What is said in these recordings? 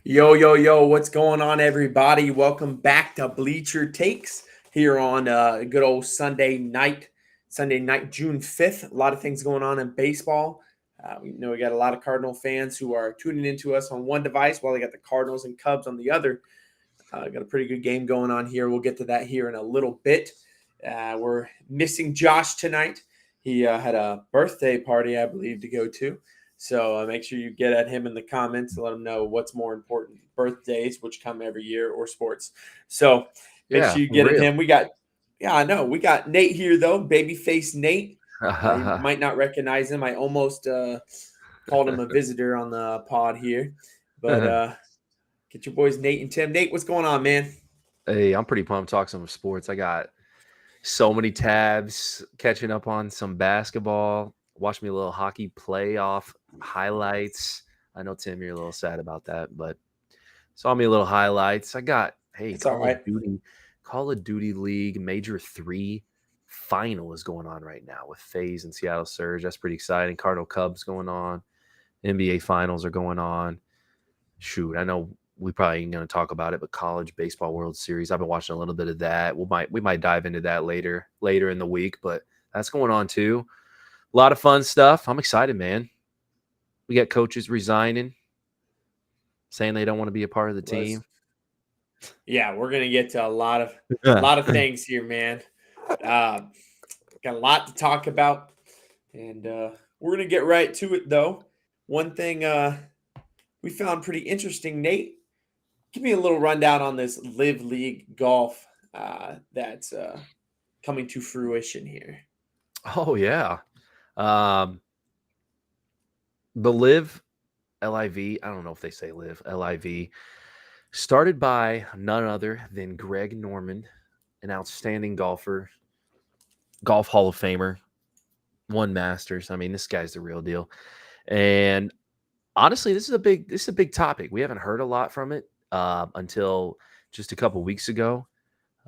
Yo, yo, yo, what's going on, everybody? Welcome back to Bleacher Takes here on a good old Sunday night, June 5th. A lot of things going on in baseball. We know we got a lot of Cardinal fans who are tuning into us on one device while they got the Cardinals and Cubs on the other. Got a pretty good game going on here. We'll get to that here in a little bit. We're missing Josh tonight. He had a birthday party, I believe, to go to. So make sure you get at him in the comments and let him know what's more important: birthdays, which come every year, or sports. So make Yeah, sure you for get at real. him. Yeah, I know. We got Nate here though, babyface Nate. You might not recognize him. I almost called him a visitor on the pod here, but get your boys Nate and Tim. Nate, what's going on, man? Hey, I'm pretty pumped to talk some sports. I got so many tabs catching up on some basketball. Watch me a little hockey playoff highlights. I know Tim, you're a little sad about that, but saw me a little highlights. I got It's all right. Call of Duty League Major 3 final is going on right now with FaZe and Seattle Surge. That's pretty exciting. Cardinal Cubs going on. NBA finals are going on. Shoot, I know we probably ain't going to talk about it, but college baseball World Series. I've been watching a little bit of that. We might dive into that later in the week, but that's going on too. A lot of fun stuff. I'm excited, man. We got coaches resigning, saying they don't want to be a part of the Was team. Yeah, we're gonna get to a lot of things here, man. Uh, got a lot to talk about, and we're gonna get right to it though. One thing we found pretty interesting, Nate. Give me a little rundown on this Live League golf that's coming to fruition here. Oh yeah. Um, the Live LIV, I don't know if they say Live LIV, started by none other than Greg Norman, an outstanding golfer, golf Hall of Famer, won Masters. I mean, this guy's the real deal. And honestly, this is a big topic. We haven't heard a lot from it until just a couple weeks ago.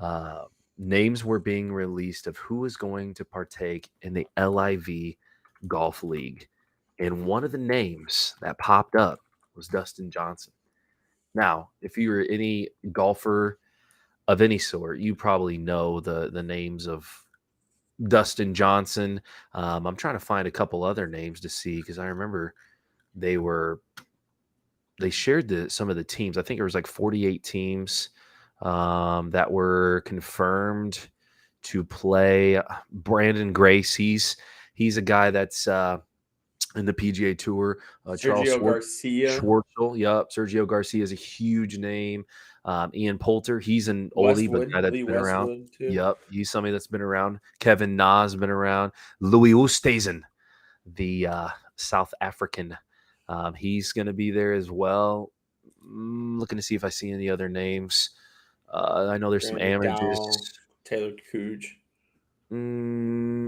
Uh, Names were being released of who is going to partake in the LIV Golf League, and one of the names that popped up was Dustin Johnson. Now, if you're any golfer of any sort, you probably know the names of Dustin Johnson. I'm trying to find a couple other names to see because I remember they were they shared some of the teams. I think there was like 48 teams that were confirmed to play. Brandon Grace, he's a guy that's in the PGA Tour. Charles Sergio Garcia, Schwartzel, yep. Sergio Garcia is a huge name. Ian Poulter, he's an oldie, but a guy that's Lee been around. Westwood too. Yep, he's somebody that's been around. Kevin Na has been around. Louis Oosthuizen, the South African, he's going to be there as well. Looking to see if I see any other names. I know there's some Graham amateurs. McDowell, Taylor Cooge.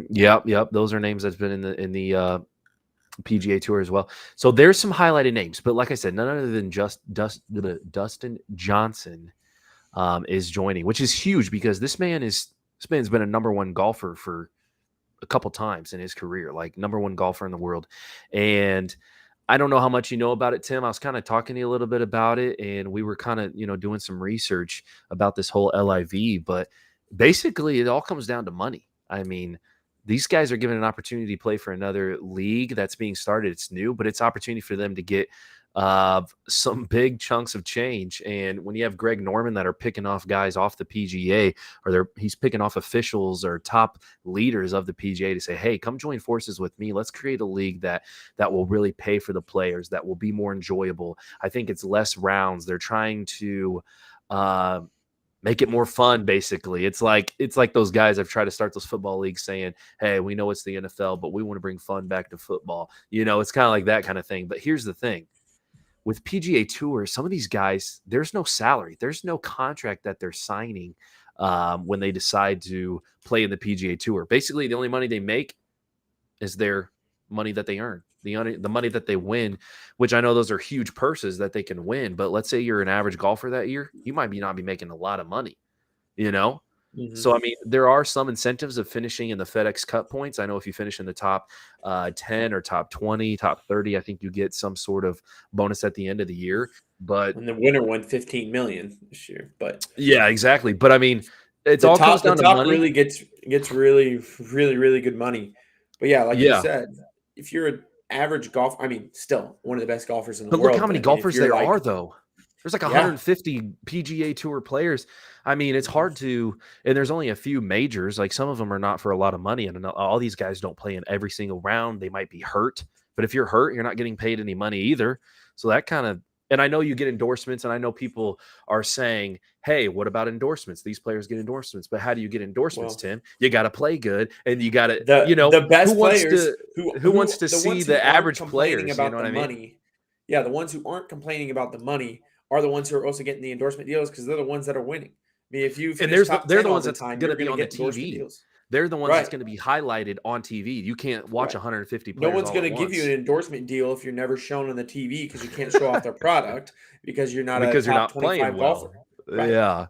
Yep. Those are names that's been in the PGA Tour as well. So there's some highlighted names, but like I said, none other than Dustin Johnson is joining, which is huge because this man's been a number one golfer for a couple times in his career, like number one golfer in the world. And I don't know how much you know about it, Tim. I was kind of talking to you a little bit about it, and we were kind of, doing some research about this whole LIV. But basically, it all comes down to money. I mean, these guys are given an opportunity to play for another league that's being started. It's new, but it's opportunity for them to get some big chunks of change. And when you have Greg Norman that are picking off guys off the PGA, or he's picking off officials or top leaders of the PGA to say, hey, come join forces with me. Let's create a league that will really pay for the players, that will be more enjoyable. I think it's less rounds. They're trying to make it more fun. Basically, it's like those guys have tried to start those football leagues saying, hey, we know it's the NFL, but we want to bring fun back to football. It's kind of like that kind of thing. But here's the thing. With PGA Tour, some of these guys, there's no salary. There's no contract that they're signing when they decide to play in the PGA Tour. Basically, the only money they make is their money that they earn, the money that they win, which I know those are huge purses that they can win. But let's say you're an average golfer that year, you might not be making a lot of money, you know? So, I mean, there are some incentives of finishing in the FedEx Cup points. I know if you finish in the top 10 or top 20, top 30, I think you get some sort of bonus at the end of the year. But And the winner won 15 million this year. But yeah, exactly. But I mean, it the all comes top the down to top money. really gets really good money. But yeah, like you Yeah. said, if you're an average golf, I mean, still one of the best golfers in the But look world. how But many I mean, if golfers you're there like, are, though. There's like yeah, 150 PGA Tour players. I mean, it's hard to, and there's only a few majors. Like some of them are not for a lot of money, and all these guys don't play in every single round. They might be hurt, but if you're hurt, you're not getting paid any money either. So that kind of, and I know you get endorsements, and I know people are saying, "Hey, what about endorsements? These players get endorsements, but how do you get endorsements, well, Tim? You got to play good, and you got to, the who best wants players to, who wants to the see ones who the aren't average complaining players? You know about what the I mean? money, yeah, the ones who aren't complaining about the money are the ones who are also getting the endorsement deals because they're the ones that are winning. I mean, if you And finish top they're 10 the all ones the that's time, going you're to be going to on the get endorsement TV. deals. They're the ones that's Right. going to be highlighted on TV. You can't watch Right. 150 No players one's all going at to give you an once endorsement deal if you're never shown on the TV because you can't show off their product because you're not a because you're top not playing 25 golfer. well. Right. Yeah.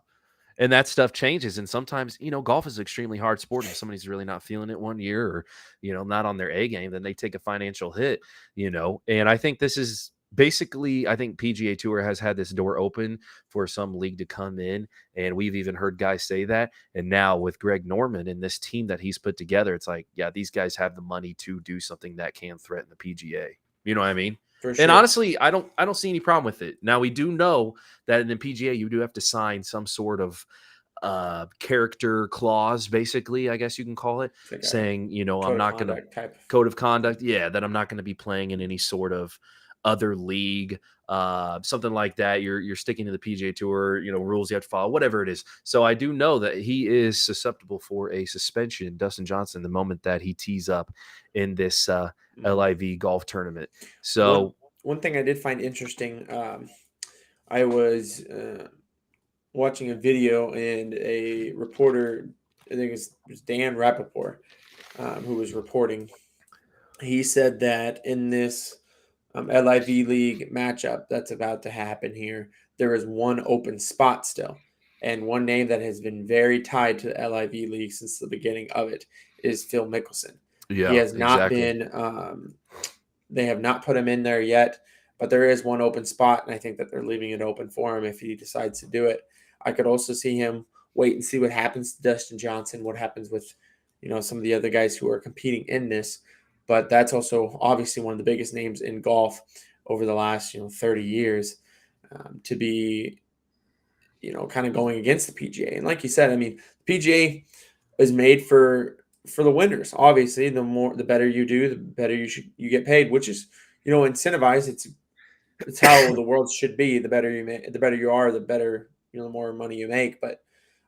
And that stuff changes. And sometimes, golf is an extremely hard sport. If somebody's really not feeling it one year or, not on their A game, then they take a financial hit. And I think this is basically, I think PGA Tour has had this door open for some league to come in. And we've even heard guys say that. And now with Greg Norman and this team that he's put together, it's like, yeah, these guys have the money to do something that can threaten the PGA. You know what I mean? For And sure. honestly, I don't see any problem with it. Now we do know that in the PGA you do have to sign some sort of character clause, basically, I guess you can call it, It's like a saying, I'm code of not going to conduct type of. code of conduct. Yeah, that I'm not going to be playing in any sort of other league, something like that. You're sticking to the PGA Tour, rules you have to follow, whatever it is. So I do know that he is susceptible for a suspension, Dustin Johnson, the moment that he tees up in this LIV golf tournament. So One thing I did find interesting, I was watching a video and a reporter, I think it was Dan Rappaport, who was reporting. He said that in this LIV League matchup that's about to happen here, there is one open spot still. And one name that has been very tied to the LIV League since the beginning of it is Phil Mickelson. He yeah, has not exactly. been, they have not put him in there yet, but there is one open spot. And I think that they're leaving it open for him if he decides to do it. I could also see him wait and see what happens to Dustin Johnson, what happens with, some of the other guys who are competing in this. But that's also obviously one of the biggest names in golf over the last 30 years to be kind of going against the PGA. And like you said, I mean, the PGA is made for the winners. Obviously, the better you do, the better you get paid, which is incentivized. It's how the world should be. The better the better you are, the better the more money you make. But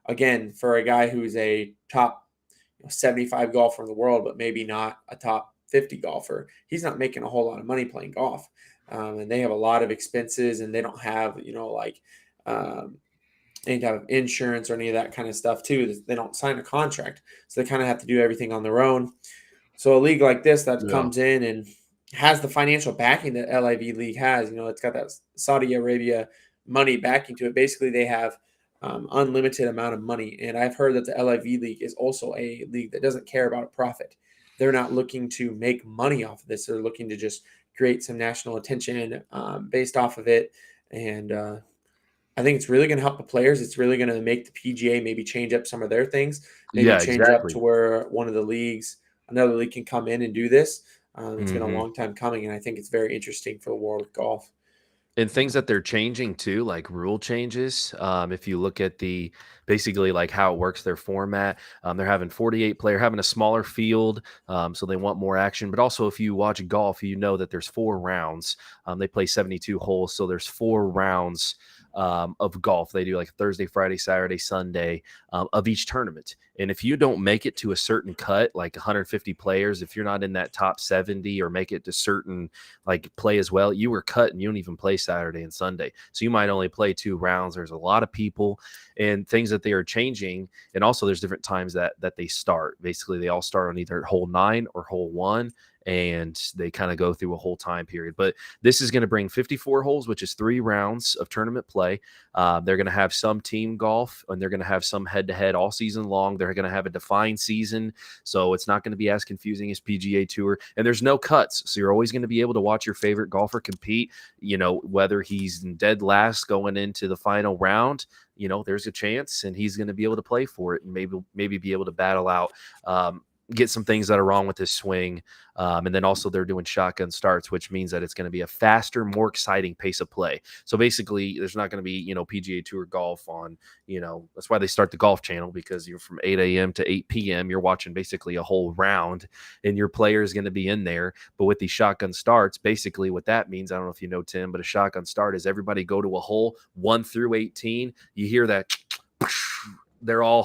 again, for a guy who's a top 75 golfer in the world, but maybe not a top 50 golfer, he's not making a whole lot of money playing golf. And they have a lot of expenses, and they don't have any type of insurance or any of that kind of stuff too. They don't sign a contract, so they kind of have to do everything on their own. So a league like this that Yeah. comes in and has the financial backing that LIV League has, it's got that Saudi Arabia money backing to it. Basically, they have unlimited amount of money. And I've heard that the LIV League is also a league that doesn't care about a profit. They're not looking to make money off of this. They're looking to just create some national attention based off of it. And I think it's really going to help the players. It's really going to make the PGA maybe change up some of their things, maybe Yeah, change up exactly. to where another league can come in and do this. It's been a Mhm. long time coming, and I think it's very interesting for the world of golf. And things that they're changing too, like rule changes. If you look at basically like how it works, their format, they're having 48 player, having a smaller field, so they want more action. But also, if you watch golf, you know that there's 4 rounds. They play 72 holes, so there's 4 rounds of golf. They do like Thursday, Friday, Saturday, Sunday of each tournament. And if you don't make it to a certain cut, like 150 players, if you're not in that top 70 or make it to certain like play as well, you were cut and you don't even play Saturday and Sunday. So you might only play 2 rounds. There's a lot of people and things that they are changing. And also there's different times that they start. Basically, they all start on either hole 9 or hole 1. and they kind of go through a whole time period. But this is going to bring 54 holes, which is 3 rounds of tournament play. They're going to have some team golf, and they're going to have some head-to-head all season long. They're going to have a defined season, so it's not going to be as confusing as PGA Tour. And there's no cuts, so you're always going to be able to watch your favorite golfer compete. Whether he's in dead last going into the final round, there's a chance, and he's going to be able to play for it and maybe be able to battle out, get some things that are wrong with his swing. And then also they're doing shotgun starts, which means that it's going to be a faster, more exciting pace of play. So basically there's not going to be, PGA Tour golf on, that's why they start the Golf Channel, because you're from 8 a.m. to 8 p.m. You're watching basically a whole round, and your player is going to be in there. But with these shotgun starts, basically what that means, I don't know if you know, Tim, but a shotgun start is everybody go to a hole 1 through 18. You hear that they're all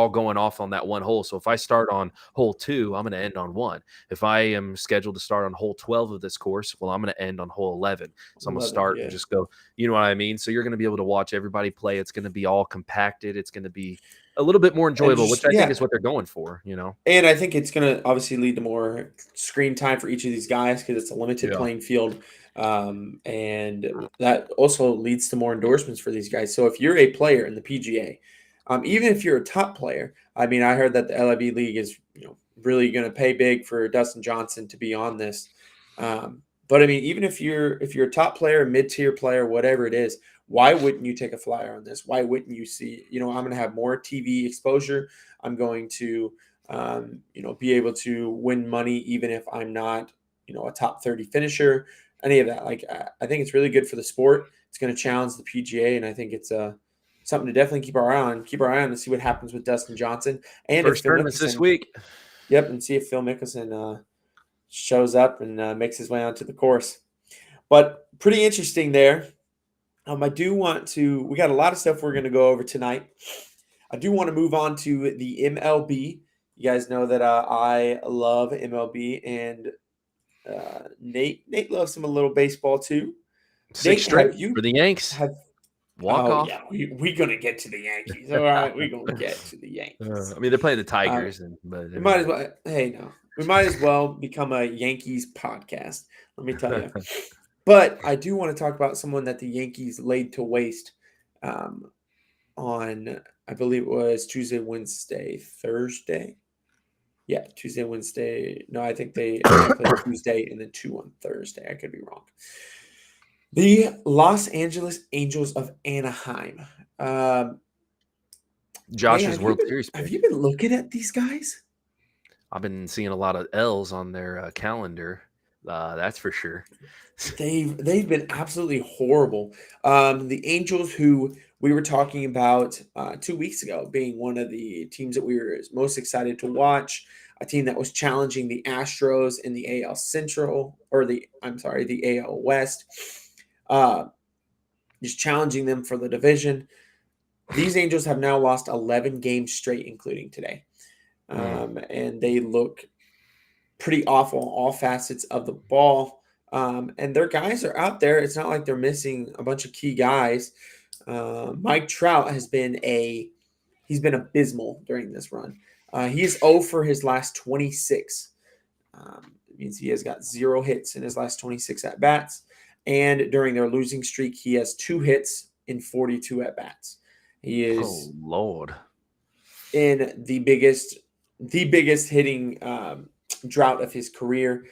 going off on that one hole. So if I start on hole 2, I'm going to end on 1. If I am scheduled to start on hole 12 of this course, well, I'm going to end on hole 11. So I'm going to start and just go, you know what I mean? So you're going to be able to watch everybody play. It's going to be all compacted. It's going to be a little bit more enjoyable, which I think is what they're going for, And I think it's going to obviously lead to more screen time for each of these guys, because it's a limited playing field. And that also leads to more endorsements for these guys. So if you're a player in the PGA, even if you're a top player, I mean, I heard that the LIV League is, really going to pay big for Dustin Johnson to be on this. But I mean, even if you're a top player, mid-tier player, whatever it is, why wouldn't you take a flyer on this? Why wouldn't you see, I'm going to have more TV exposure. I'm going to, be able to win money, even if I'm not, a top 30 finisher, any of that. Like, I think it's really good for the sport. It's going to challenge the PGA. And I think it's something to definitely keep our eye on to see what happens with Dustin Johnson. And first tournaments this week. Yep, and see if Phil Mickelson shows up and makes his way onto the course. But pretty interesting there. I do want to – we got a lot of stuff we're going to go over tonight. I do want to move on to the MLB. You guys know that I love MLB, and Nate loves him a little baseball too. 6 straight for the Yanks. Walk off. Yeah, we're going to get to the Yankees. All right, we're going to get to the Yankees. I mean, they're playing the Tigers. But we might as well. Hey, no. We might as well become a Yankees podcast, let me tell you. But I do want to talk about someone that the Yankees laid to waste on, I believe it was Tuesday, Wednesday, Thursday. Yeah, Tuesday, Wednesday. No, I think they played Tuesday and then 2 on Thursday. I could be wrong. The Los Angeles Angels of Anaheim. Josh's World Series pick. Have you been looking at these guys? I've been seeing a lot of L's on their calendar. That's for sure. They've been absolutely horrible. The Angels, who we were talking about 2 weeks ago, being one of the teams that we were most excited to watch, a team that was challenging the Astros in the AL Central, or the AL West. Just challenging them for the division. These Angels have now lost 11 games straight, including today. And they look pretty awful on all facets of the ball. And their guys are out there. It's not like they're missing a bunch of key guys. Mike Trout has been he's been abysmal during this run. He is 0 for his last 26. It means he has got 0 hits in his last 26 at-bats. And during their losing streak, he has 2 hits in 42 at-bats. He is, oh Lord, in the biggest hitting drought of his career.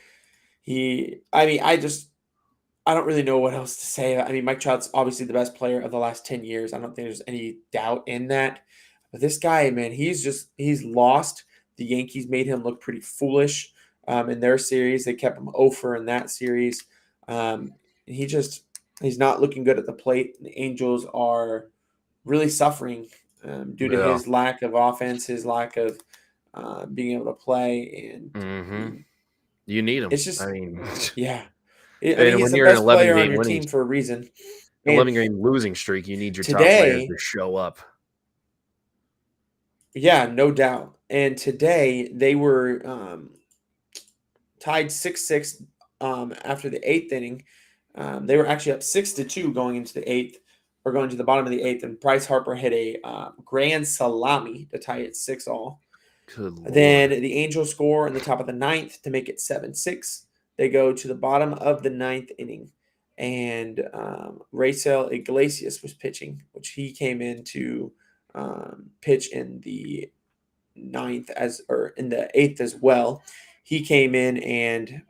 I don't really know what else to say. I mean, Mike Trout's obviously the best player of the last 10 years. I don't think there's any doubt in that. But this guy, man, he's lost. The Yankees made him look pretty foolish in their series. They kept him 0 for in that series. He's not looking good at the plate. The Angels are really suffering due to his lack of offense, his lack of being able to play. And you need him. It's just, yeah. He's the you're best an player on your team for a reason. 11-game losing streak, you need your top players to show up. Yeah, no doubt. And today they were tied 6-6 after the 8th inning. They were actually up 6-2 going into the 8th, or going to the bottom of the 8th. And Bryce Harper hit a grand salami to tie it 6-all. Good Then lord. the Angels score in the top of the ninth to make it 7-6. They go to the bottom of the ninth inning, and Racel Iglesias was pitching, which he came in to pitch in the ninth or in the eighth as well. He came in and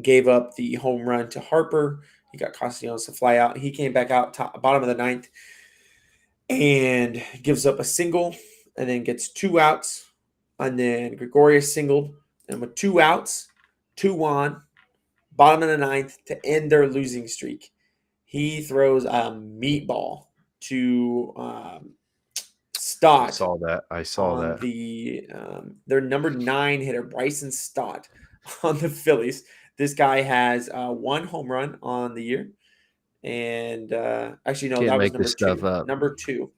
gave up the home run to Harper. He got Castellanos to fly out. He came back out bottom of the ninth and gives up a single, and then gets 2 outs. And then Gregorius singled, and with 2 outs, 2 on, bottom of the ninth to end their losing streak. He throws a meatball to I Stott saw that. I saw on that. their number 9 hitter, Bryson Stott, on the Phillies. This guy has 1 home run on the year. And actually, no, Can't that was make this number stuff 2. up. Number 2.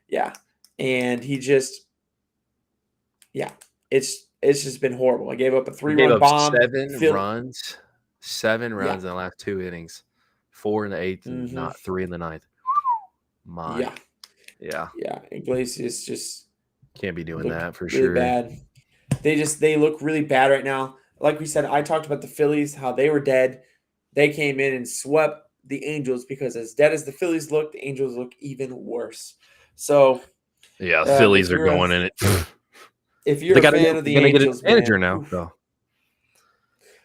Yeah. And he just, yeah, it's just been horrible. I gave up a He gave 3-run up bomb. 7 Yeah. runs in the last 2 innings. 4 in the 8th and Mm-hmm. not 3 in the ninth. My. Yeah. Yeah. Yeah. Iglesias just Can't be doing looked that for really sure. bad. They look really bad right now. Like we said, I talked about the Phillies, how they were dead. They came in and swept the Angels because as dead as the Phillies look, the Angels look even worse. So Yeah, if Phillies are you're a going in it. if you're a fan of the They're gonna get a Angels, manager man, now. oof. So.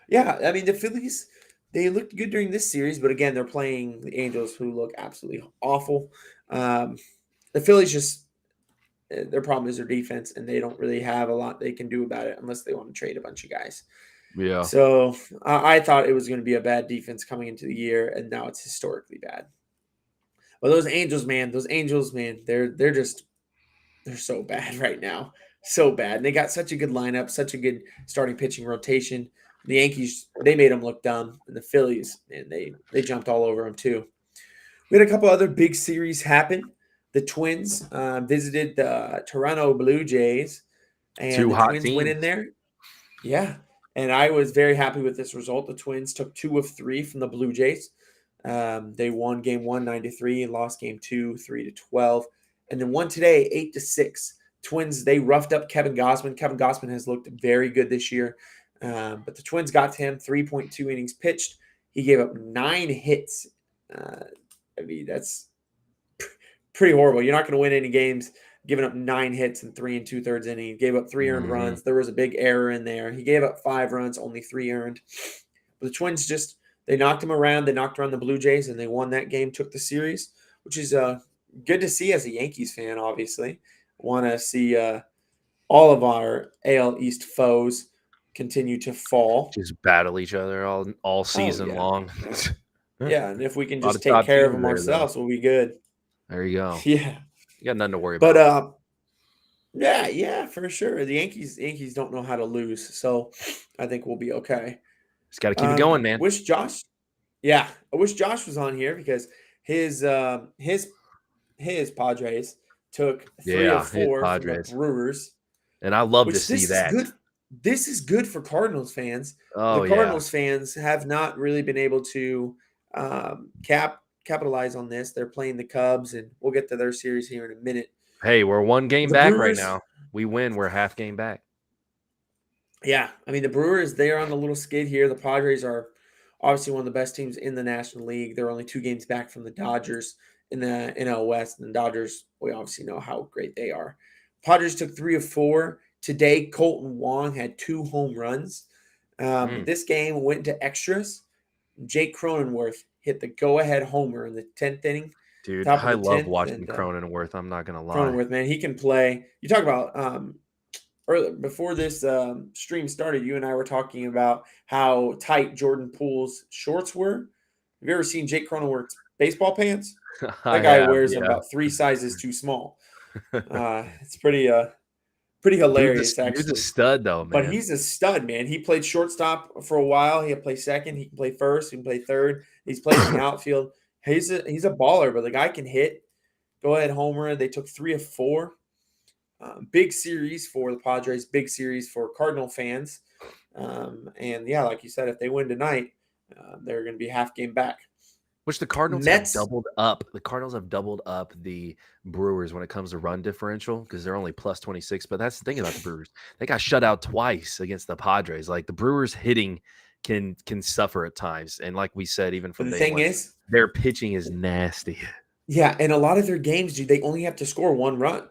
Yeah, I mean the Phillies, they looked good during this series, but again, they're playing the Angels, who look absolutely awful. The Phillies just their problem is their defense, and they don't really have a lot they can do about it unless they want to trade a bunch of guys. Yeah. So I thought it was going to be a bad defense coming into the year, and now it's historically bad. But those Angels, man, they're so bad right now, so bad. And they got such a good lineup, such a good starting pitching rotation. The Yankees, they made them look dumb, and the Phillies, man, they jumped all over them too. We had a couple other big series happen. The Twins visited the Toronto Blue Jays, and 2 the hot Twins went teams. in there. Yeah, and I was very happy with this result. The Twins took 2 of 3 from the Blue Jays. They won game 1 9-3, and lost game 2 3-12, and then won today 8-6. Twins, they roughed up Kevin Gausman. Kevin Gausman has looked very good this year, but the Twins got to him 3.2 innings pitched. He gave up 9 hits. I mean, that's pretty horrible. You're not going to win any games giving up 9 hits in 3 2/3 innings. He gave up 3 earned runs. There was a big error in there. He gave up 5 runs, only 3 earned. But the Twins just, they knocked him around. They knocked around the Blue Jays, and they won that game, took the series, which is good to see as a Yankees fan, obviously. Want to see all of our AL East foes continue to fall. Just battle each other all season yeah. long. Yeah, and if we can A lot just of take top care of teams them there, though. ourselves, we'll be good. There you go. Yeah. You got nothing to worry But about. yeah, for sure. The Yankees don't know how to lose, so I think we'll be okay. Just got to keep it going, man. I wish Josh was on here because his Padres took 3 of 4 from the Padres. Brewers, And I love to which see this is that. good. This is good for Cardinals fans. Oh, The Cardinals fans have not really been able to capitalize on this. They're playing the Cubs, and we'll get to their series here in a minute. Hey, we're 1 game The back Brewers, right now. We win, we're half game back. Yeah, I mean the Brewers, they're on a little skid here. The Padres are obviously one of the best teams in the National League. They're only 2 games back from the Dodgers in the NL West, and the Dodgers, we obviously know how great they are. Padres took 3 of 4 today. Colton Wong had 2 home runs. But this game went into extras. Jake Cronenworth hit the go-ahead homer in the 10th inning. Dude, Top of I the love 10th, watching and Cronenworth. I'm not going to lie. Cronenworth, man, he can play. You talk about earlier before this stream started, you and I were talking about how tight Jordan Poole's shorts were. Have you ever seen Jake Cronenworth's baseball pants? I That guy have, wears them yeah. about 3 sizes too small. It's pretty hilarious, Dude's actually. a stud, though, man. But he's a stud, man. He played shortstop for a while. He can play second. He can play first. He can play third. He's played in the outfield. He's a baller, but the guy can hit. Go ahead, homer. They took 3 of 4. Big series for the Padres. Big series for Cardinal fans. And yeah, like you said, if they win tonight, they're going to be half game back. Which the Cardinals have Mets, doubled up. The Cardinals have doubled up the Brewers when it comes to run differential because they're only plus 26. But that's the thing about the Brewers. They got shut out twice against the Padres. Like the Brewers hitting can suffer at times. And like we said, even but from the day thing one, is, their pitching is nasty. yeah, and a lot of their games, dude, they only have to score one run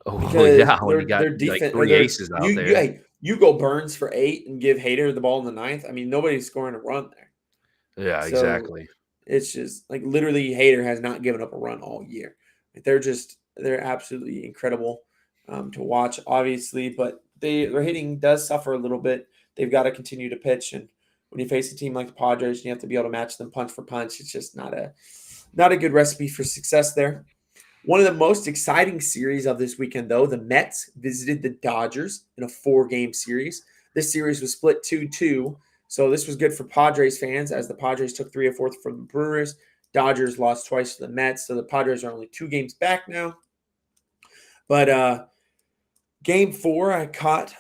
Oh because yeah, when you got their like defense or three their aces you out you there. hey, you go Burns for 8 and give Hader the ball in the ninth. I mean, nobody's scoring a run there. Yeah, So exactly. it's just like literally Hader has not given up a run all year. Like, they're absolutely incredible to watch, obviously, but their hitting does suffer a little bit. They've got to continue to pitch, and when you face a team like the Padres, and you have to be able to match them punch for punch. It's just not a good recipe for success there. One of the most exciting series of this weekend, though, the Mets visited the Dodgers in a 4-game series. This series was split 2-2, so this was good for Padres fans as the Padres took 3 or 4 from the Brewers. Dodgers lost twice to the Mets, so the Padres are only 2 games back now. But game 4, I caught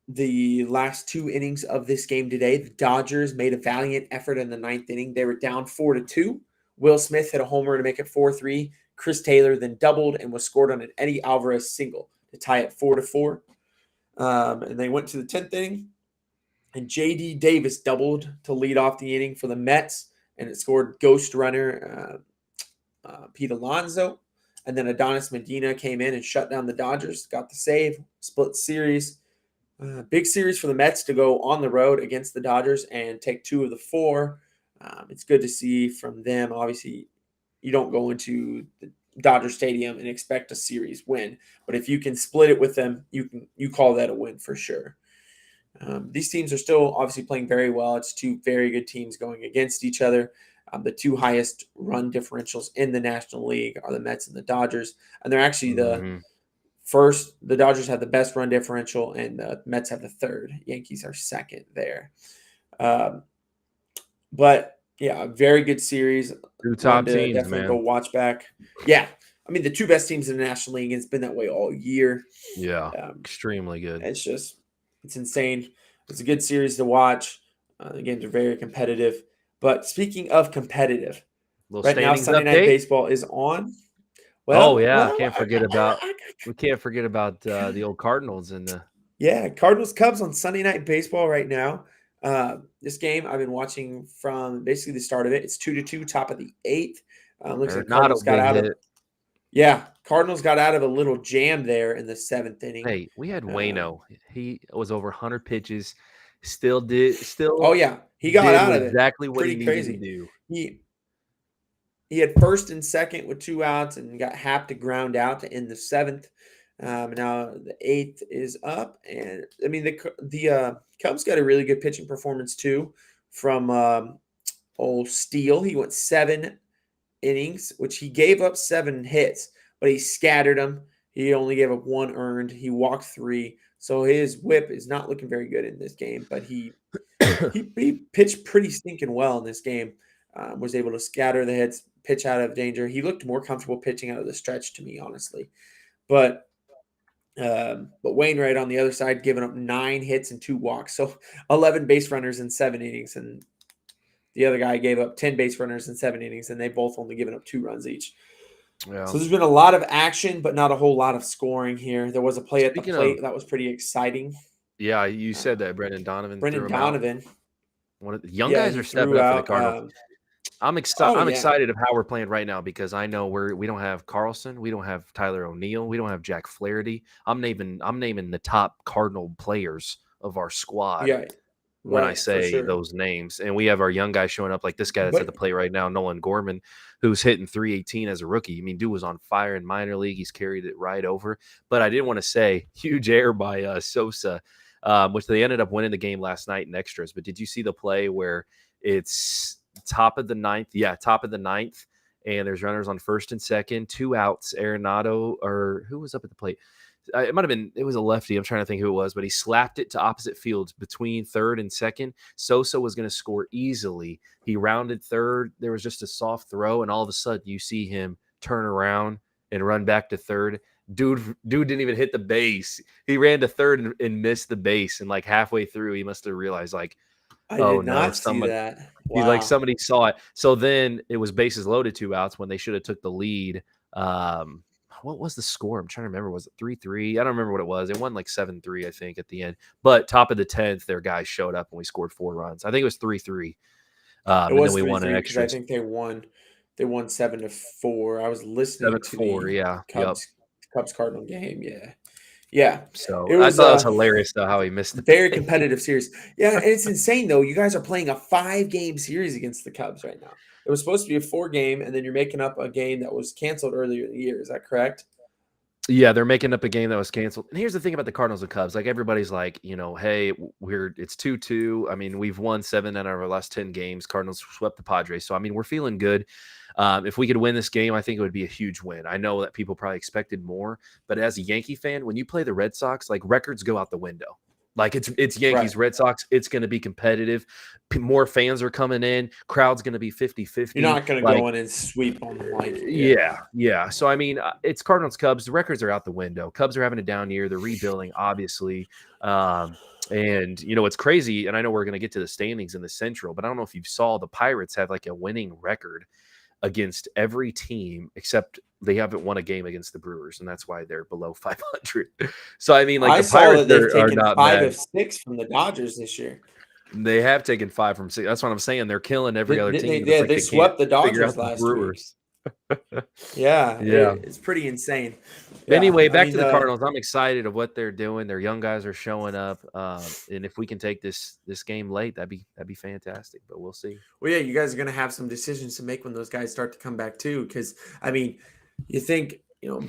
the last 2 innings of this game today. The Dodgers made a valiant effort in the 9th inning. They were down 4-2. Will Smith hit a homer to make it 4-3. Chris Taylor then doubled and was scored on an Eddie Alvarez single to tie it 4-4. And they went to the 10th inning, and J.D. Davis doubled to lead off the inning for the Mets, and it scored ghost runner Pete Alonso. And then Adonis Medina came in and shut down the Dodgers, got the save, split series. Big series for the Mets to go on the road against the Dodgers and take 2 of the 4. It's good to see from them. Obviously, you don't go into the Dodger Stadium and expect a series win, but if you can split it with them, you call that a win for sure. These teams are still obviously playing very well. It's 2 very good teams going against each other. The 2 highest run differentials in the National League are the Mets and the Dodgers, and they're actually the first. The Dodgers have the best run differential, and the Mets have the 3rd. Yankees are 2nd there. But yeah, a very good series. 2 One top to teams, definitely go man. watch back. Yeah, I mean the 2 best teams in the National League. It's been that way all year. Yeah, Um, extremely good. it's insane. It's a good series to watch. The games are very competitive. But speaking of competitive, Little right now standings Sunday Night update. Baseball is on. Oh Well, yeah, well, we can't forget about the old Cardinals and the yeah, Cardinals Cubs on Sunday Night Baseball right now. This game I've been watching from basically the start of it. It's 2-2, top of the 8th. Looks like Arenado big hit. Cardinals got out of a little jam there in the 7th inning. Hey, we had Um, Wayno. He was over 100 pitches. oh Still yeah, he got did out of it. exactly what he Pretty needed to crazy. do. He had first and second with 2 outs and got happed to ground out to end the 7th. Now the 8th is up, and I mean the Cubs got a really good pitching performance too from old Steele. He went 7 innings, which he gave up 7 hits, but he scattered them. He only gave up 1 earned. He walked 3, so his WHIP is not looking very good in this game. But he pitched pretty stinking well in this game. Was able to scatter the hits, pitch out of danger. He looked more comfortable pitching out of the stretch to me, honestly. But Wainwright on the other side giving up 9 hits and 2 walks, so 11 base runners in 7 innings, and the other guy gave up 10 base runners in 7 innings, and they both only given up 2 runs each. Yeah. So there's been a lot of action, but not a whole lot of scoring here. There was a play at the Speaking plate of, that was pretty exciting. yeah, you said that Brendan Donovan threw Brendan him out. Donovan, One of the young yeah, guys he are stepping threw up for the out. Cardinals. I'm Oh yeah, excited of how we're playing right now because I know we don't have Carlson, we don't have Tyler O'Neill, we don't have Jack Flaherty. I'm naming the top Cardinal players of our squad yeah, when I right, for say sure. those names. And we have our young guys showing up like this guy that's at the But plate right now, Nolan Gorman, who's hitting 318 as a rookie. I mean, dude was on fire in minor league. He's carried it right over. But I did want to say huge error by Sosa, which they ended up winning the game last night in extras. But did you see the play where it's top of the 9th? Yeah, top of the 9th. And there's runners on first and second, 2 outs. Arenado, or who was up at the plate? It was a lefty. I'm trying to think who it was, but he slapped it to opposite fields between third and second. Sosa was going to score easily. He rounded third. There was just a soft throw, and all of a sudden you see him turn around and run back to third. Dude didn't even hit the base. He ran to third and missed the base. And like halfway through, he must have realized like, I Oh did no, not see somebody that. He's like Wow. somebody saw it. So then it was bases loaded, 2 outs when they should have took the lead. Um, what was the score? I'm trying to remember. Was it 3-3? I don't remember what it was. It won like 7-3, I think, at the end. But top of the 10th, their guys showed up and we scored 4 runs. I think it was 3-3. It And then was we three won an three because I extras. think they won 7-4. I was listening to 7-4. the Yeah. Yep. Cubs Cardinal game. Yeah. Yeah. So It I was thought it was hilarious though how he missed the very play. competitive series. Yeah, and it's insane though. You guys are playing a 5-game series against the Cubs right now. It was supposed to be a 4-game, and then you're making up a game that was canceled earlier in the year. Is that correct? Yeah, they're making up a game that was canceled. And here's the thing about the Cardinals and Cubs. Like everybody's like, hey, it's 2-2. I mean, we've won 7 out of our last 10 games. Cardinals swept the Padres. So I mean, we're feeling good. If we could win this game, I think it would be a huge win. I know that people probably expected more, but as a Yankee fan, when you play the Red Sox, like records go out the window. Like it's Right. Yankees, Red Sox. It's going to be competitive. More fans are coming in. Crowd's going to be 50-50. You're not going to Like go in and sweep them like, yeah. yeah. So I mean, it's Cardinals Cubs. The records are out the window. Cubs are having a down year. They're rebuilding, obviously. And it's crazy. And I know we're going to get to the standings in the Central, but I don't know if you saw the Pirates have like a winning record against every team except they haven't won a game against the Brewers, and that's why they're below 500. So I mean, like I the saw Pirates that they've are taken not 5 bad. of 6 from the Dodgers this year. They have taken 5 from 6. That's what I'm saying. They're killing every other Didn't they? team. It's Yeah, like they they can't swept the figure Dodgers out the last week. Brewers. Yeah, Yeah. it's pretty insane. Yeah, Anyway, I back mean, to the Cardinals. I'm excited of what they're doing. Their young guys are showing up, and if we can take this game late, that'd be fantastic. But we'll see. well, yeah, you guys are going to have some decisions to make when those guys start to come back too. Because I mean, you think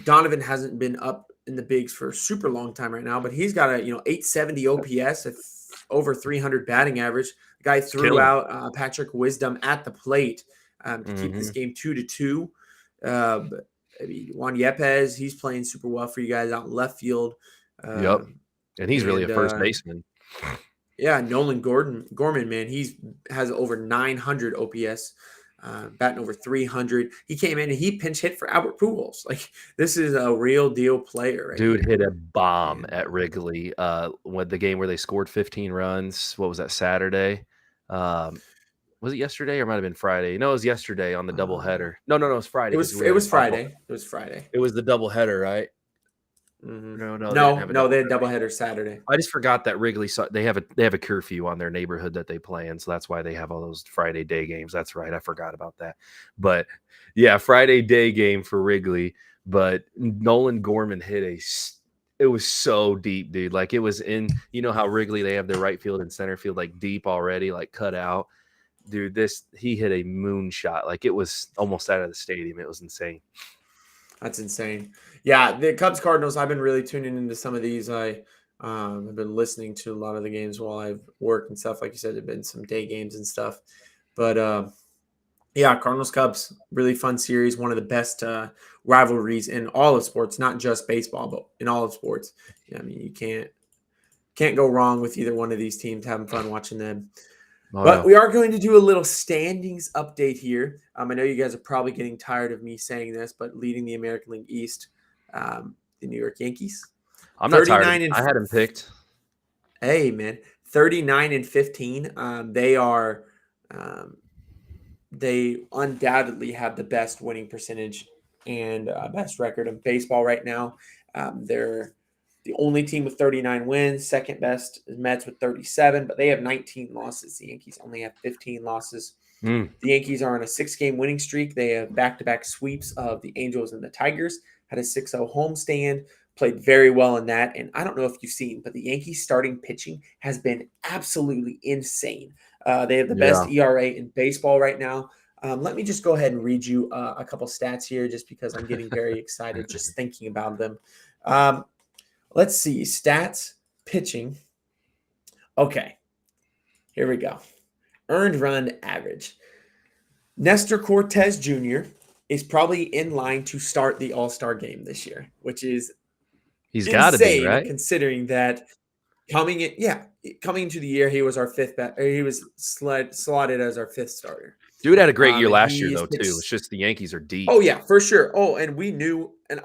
Donovan hasn't been up in the bigs for a super long time right now, but he's got a 870 OPS, over 300 batting average. The guy threw Killing. out Patrick Wisdom at the plate to keep this game 2-2. I mean, Juan Yepes, he's playing super well for you guys out in left field. Yep, and he's really a first baseman. Yeah, Nolan Gorman, man, has over 900 OPS, batting over 300. He came in and he pinch hit for Albert Pujols. Like, this is a real deal player, right? Dude hit a bomb at Wrigley. When the game where they scored 15 runs. What was that, Saturday? Was it yesterday or might have been Friday? No, it was yesterday on the doubleheader. No, it was Friday. It was Friday. It was Friday. It was the doubleheader, right? Mm-hmm. No, they didn't have a they had doubleheader Saturday. I just forgot that Wrigley they have a curfew on their neighborhood that they play in, so that's why they have all those Friday day games. That's right, I forgot about that. But yeah, Friday day game for Wrigley. But Nolan Gorman it was so deep, dude. Like it was in, how Wrigley they have their right field and center field like deep already, like cut out. Dude, he hit a moonshot. Like it was almost out of the stadium. It was insane. That's insane. Yeah, the Cubs Cardinals, I've been really tuning into some of these. I have been listening to a lot of the games while I've worked and stuff. Like you said, there have been some day games and stuff. But yeah, Cardinals Cubs, really fun series. One of the best rivalries in all of sports, not just baseball, but in all of sports. Yeah, I mean, you can't go wrong with either one of these teams. Having fun watching them. Oh, But no. we are going to do a little standings update here. I know you guys are probably getting tired of me saying this, but leading the American League East, the New York Yankees. I'm not tired. I had him picked. Hey, man, 39-15. They are. They undoubtedly have the best winning percentage and best record of baseball right now. They're the only team with 39 wins. Second best is Mets with 37, but they have 19 losses. The Yankees only have 15 losses. The Yankees are on a 6-game winning streak. They have back-to-back sweeps of the Angels and the Tigers, had a 6-0 homestand, played very well in that. And I don't know if you've seen, but the Yankees starting pitching has been absolutely insane. They have the best ERA in baseball right now. Let me just go ahead and read you a couple stats here just because I'm getting very excited just thinking about them. Let's see. Stats, pitching. Okay. Here we go. Earned run average. Nestor Cortez Jr. is probably in line to start the All-Star game this year, which is He's got to be, right? Considering that coming into the year, he was our fifth. He was slotted as our fifth starter. Dude had a great year last year, though, too. It's just the Yankees are deep. Oh, yeah, for sure. Oh, and we knew, and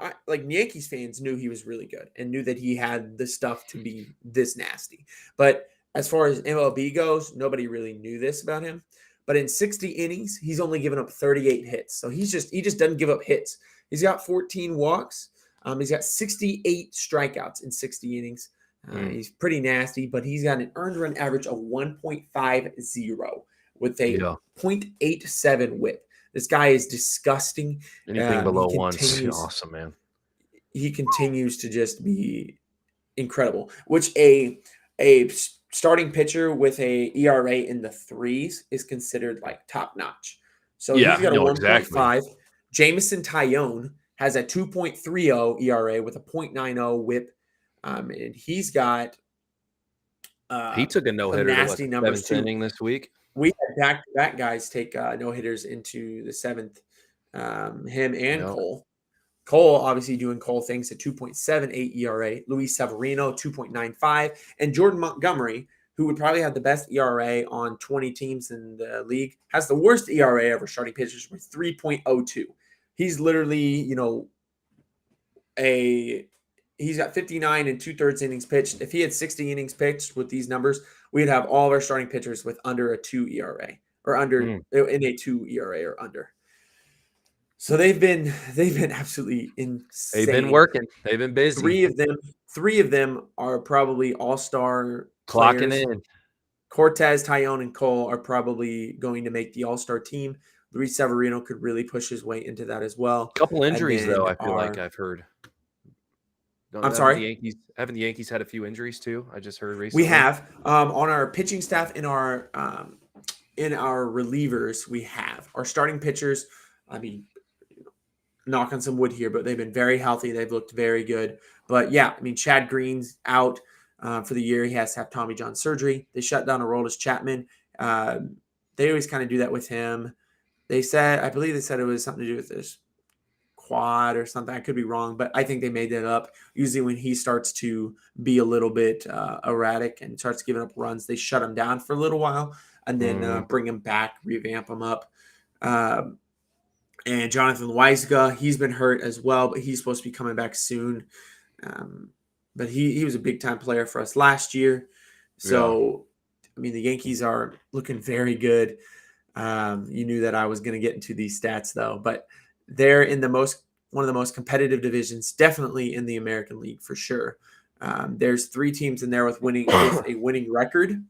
Yankees fans knew he was really good and knew that he had the stuff to be this nasty. But as far as MLB goes, nobody really knew this about him. But in 60 innings, he's only given up 38 hits. So he just doesn't give up hits. He's got 14 walks. He's got 68 strikeouts in 60 innings. He's pretty nasty, but he's got an earned run average of 1.50 with a 0.87 whip. This guy is disgusting. Anything below one's awesome, man. He continues to just be incredible, which a starting pitcher with a ERA in the 3s is considered like top notch. So he's got a 1.5. Exactly. Jameson Taillon has a 2.30 ERA with a 0.90 whip. And he's got he took a no-hitter nasty numbers too. Inning this week. We had back-to-back guys take no-hitters into the 7th. Him and Cole. Cole obviously doing Cole things at 2.78 ERA. Luis Severino 2.95, and Jordan Montgomery, who would probably have the best ERA on 20 teams in the league, has the worst ERA ever starting pitchers with 3.02. He's literally, he's got 59 and 2/3 innings pitched. If he had 60 innings pitched with these numbers, we'd have all of our starting pitchers with under a 2 ERA or under in a 2 ERA or under. So they've been absolutely insane. They've been working. They've been busy. Three of them are probably all-star clocking players. in. Cortez, Taillon, and Cole are probably going to make the all-star team. Luis Severino could really push his way into that as well. A couple injuries, though, I feel like I've heard. I'm sorry? Haven't the Yankees had a few injuries, too? I just heard recently. We have. On our pitching staff, in our relievers, we have. Our starting pitchers, knock on some wood here, but they've been very healthy. They've looked very good. But, yeah, Chad Green's out for the year. He has to have Tommy John surgery. They shut down Aroldis Chapman. They always kind of do that with him. I believe they said it was something to do with this quad or something. I could be wrong, but I think they made that up. Usually when he starts to be a little bit erratic and starts giving up runs, they shut him down for a little while and then bring him back, revamp him up. And Jonathan Weisga, he's been hurt as well, but he's supposed to be coming back soon. But he was a big-time player for us last year. So, the Yankees are looking very good. You knew that I was going to get into these stats, though. But they're in one of the most competitive divisions, definitely in the American League for sure. There's 3 teams in there with a winning record.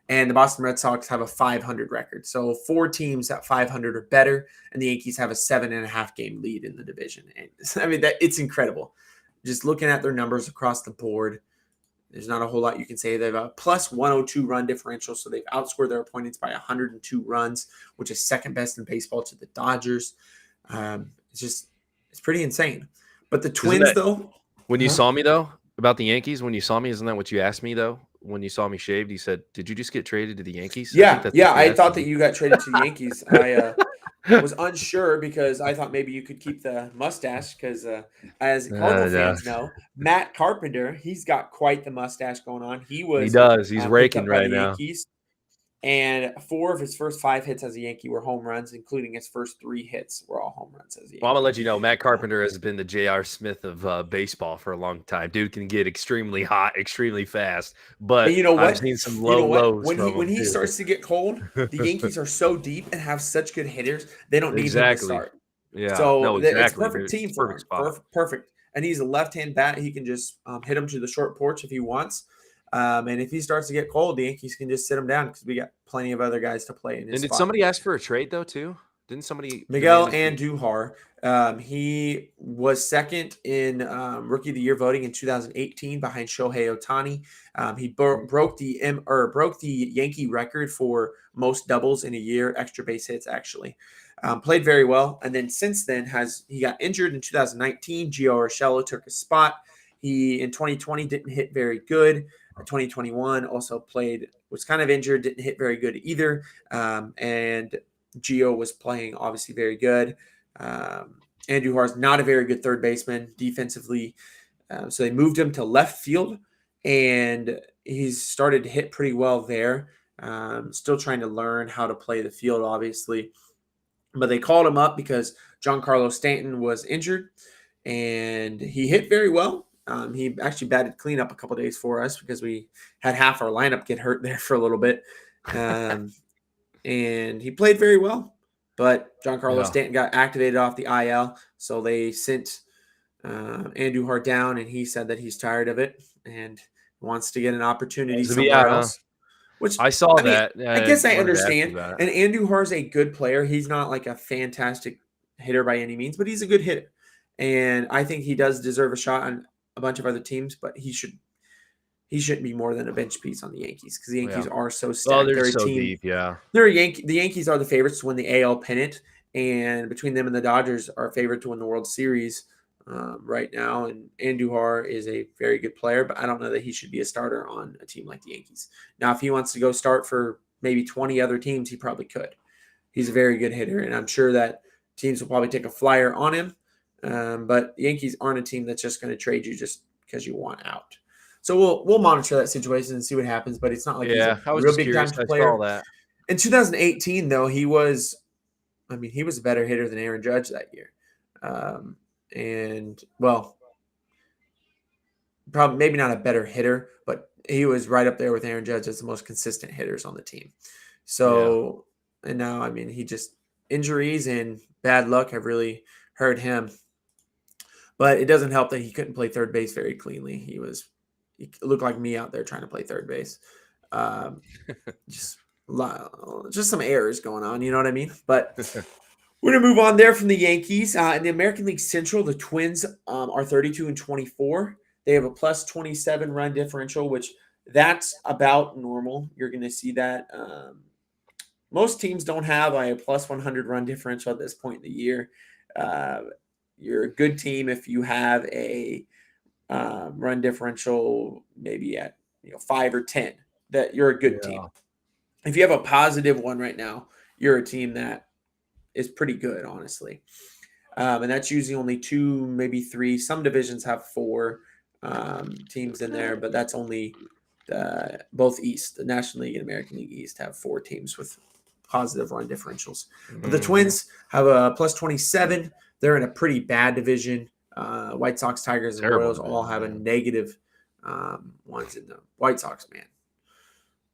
And the Boston Red Sox have a 500 record. So 4 teams at 500 or better, and the Yankees have a 7.5 game lead in the division. And it's incredible. Just looking at their numbers across the board, there's not a whole lot you can say. They have a plus 102 run differential, so they've outscored their opponents by 102 runs, which is second best in baseball to the Dodgers. It's pretty insane. But the Twins, though. When you saw me, though, about the Yankees, when you saw me, isn't that what you asked me, though? When you saw me shaved, you said, "Did you just get traded to the Yankees?" I thought that you got traded to the Yankees. I was unsure because I thought maybe you could keep the mustache because, as Cardinal fans know, Matt Carpenter, he's got quite the mustache going on. He does. He's raking right now. Yankees. And 4 of his first 5 hits as a Yankee were home runs, including his first 3 hits were all home runs as a Yankee. Well, I'm going to let you know, Matt Carpenter has been the J.R. Smith of baseball for a long time. Dude can get extremely hot, extremely fast. But you know what? I've seen some lows. When he starts to get cold, the Yankees are so deep and have such good hitters, they don't need him to start. Yeah. So it's a perfect team for him. Perfect. And he's a left-hand bat. He can just hit him to the short porch if he wants. And if he starts to get cold, the Yankees can just sit him down because we got plenty of other guys to play in his spot. Did spot. Somebody ask for a trade, though, too? Didn't somebody? Miguel Andujar. He was second in Rookie of the Year voting in 2018 behind Shohei Ohtani. He broke the Yankee record for most doubles in a year, extra base hits, actually. Played very well. And then since then, he got injured in 2019. Gio Urshela took his spot. He, in 2020, didn't hit very good. 2021 also was kind of injured, didn't hit very good either. And Gio was playing obviously very good. Andujar is not a very good third baseman defensively. So they moved him to left field, and he's started to hit pretty well there. Still trying to learn how to play the field, obviously. But they called him up because Giancarlo Stanton was injured, and he hit very well. He actually batted cleanup a couple days for us because we had half our lineup get hurt there for a little bit. And he played very well. But Giancarlo Stanton got activated off the IL, so they sent Andujar down, and he said that he's tired of it and wants to get an opportunity somewhere else. Which I saw I mean, that. I guess I understand. And Andujar is a good player. He's not like a fantastic hitter by any means, but he's a good hitter. And I think he does deserve a shot on a bunch of other teams, but he shouldn't be more than a bench piece on the Yankees because the Yankees are so stacked. Oh, they're so deep, They're the Yankees are the favorites to win the AL pennant, and between them and the Dodgers are favored to win the World Series right now. And Andujar is a very good player, but I don't know that he should be a starter on a team like the Yankees. Now, if he wants to go start for maybe 20 other teams, he probably could. He's a very good hitter, and I'm sure that teams will probably take a flyer on him. But the Yankees aren't a team that's just going to trade you just because you want out. So we'll monitor that situation and see what happens. But it's not like he's a real big time player. In 2018, though, he was a better hitter than Aaron Judge that year. Probably maybe not a better hitter, but he was right up there with Aaron Judge as the most consistent hitters on the team. So, and now, he just injuries and bad luck have really hurt him. But it doesn't help that he couldn't play third base very cleanly. He looked like me out there trying to play third base. Just some errors going on, you know what I mean? But we're going to move on there from the Yankees. In the American League Central, the Twins are 32-24. They have a plus 27 run differential, which that's about normal. You're going to see that. Most teams don't have a plus 100 run differential at this point in the year. You're a good team if you have a run differential maybe at 5 or 10. That you're a good team. If you have a positive one right now, you're a team that is pretty good, honestly. And that's usually only 2, maybe 3. Some divisions have 4 teams in there, but that's only both East. The National League and American League East have 4 teams with positive run differentials. But the Twins have a plus 27. They're in a pretty bad division. White Sox, Tigers, and Royals all have a negative ones in the White Sox, man.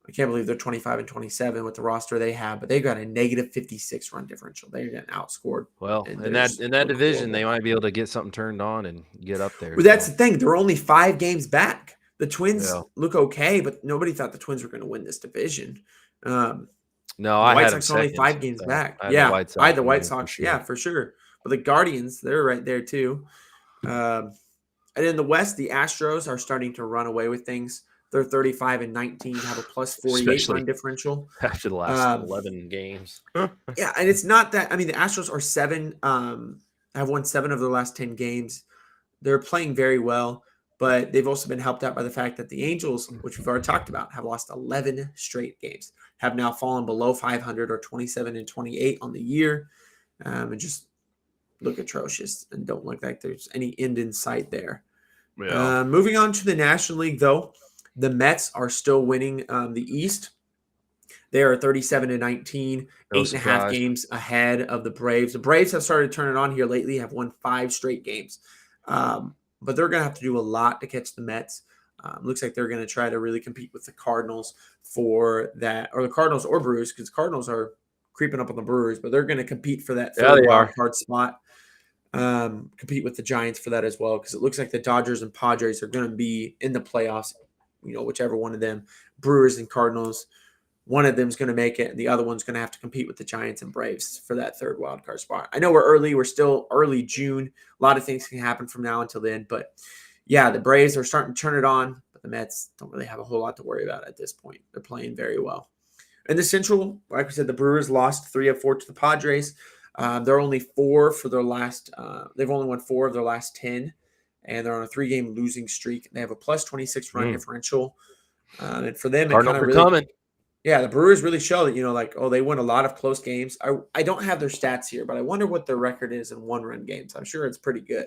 I can't believe they're 25-27 with the roster they have, but they've got a negative 56 run differential. They're getting outscored. Well, in that division, they might be able to get something turned on and get up there. But that's the thing. They're only 5 games back. The Twins look okay, but nobody thought the Twins were going to win this division. No, the White Sox are only 5 games back. I had the White Sox. Yeah, for sure. But the Guardians, they're right there too. And in the West, the Astros are starting to run away with things. They're 35-19, have a plus 48 run differential after the last 11 games. Yeah, and it's not that. The Astros are have won 7 of their last 10 games. They're playing very well, but they've also been helped out by the fact that the Angels, which we've already talked about, have lost 11 straight games, have now fallen below 500 or 27-28 on the year, and just look atrocious and don't look like there's any end in sight there. Yeah. Moving on to the National League, though. The Mets are still winning the East. They are 37-19, 8.5 games ahead of the Braves. The Braves have started turning on here lately, have won 5 straight games. But they're going to have to do a lot to catch the Mets. Looks like they're going to try to really compete with the Cardinals for that, or the Cardinals or Brewers, because Cardinals are creeping up on the Brewers, but they're going to compete for that third wild card spot. Compete with the Giants for that as well, because it looks like the Dodgers and Padres are going to be in the playoffs. Whichever one of them, Brewers and Cardinals, one of them is going to make it, and the other one's going to have to compete with the Giants and Braves for that third wild card spot. I know we're still early June. A lot of things can happen from now until then, but yeah, the Braves are starting to turn it on, but the Mets don't really have a whole lot to worry about at this point. They're playing very well. In the Central, like I said, the Brewers lost 3 of 4 to the Padres. They're only 4 for their last. They've only won 4 of their last 10. And they're on a 3-game losing streak. They have a plus 26 run differential. And for them, coming. Yeah, the Brewers really show that, they win a lot of close games. I don't have their stats here, but I wonder what their record is in 1-run games. I'm sure it's pretty good.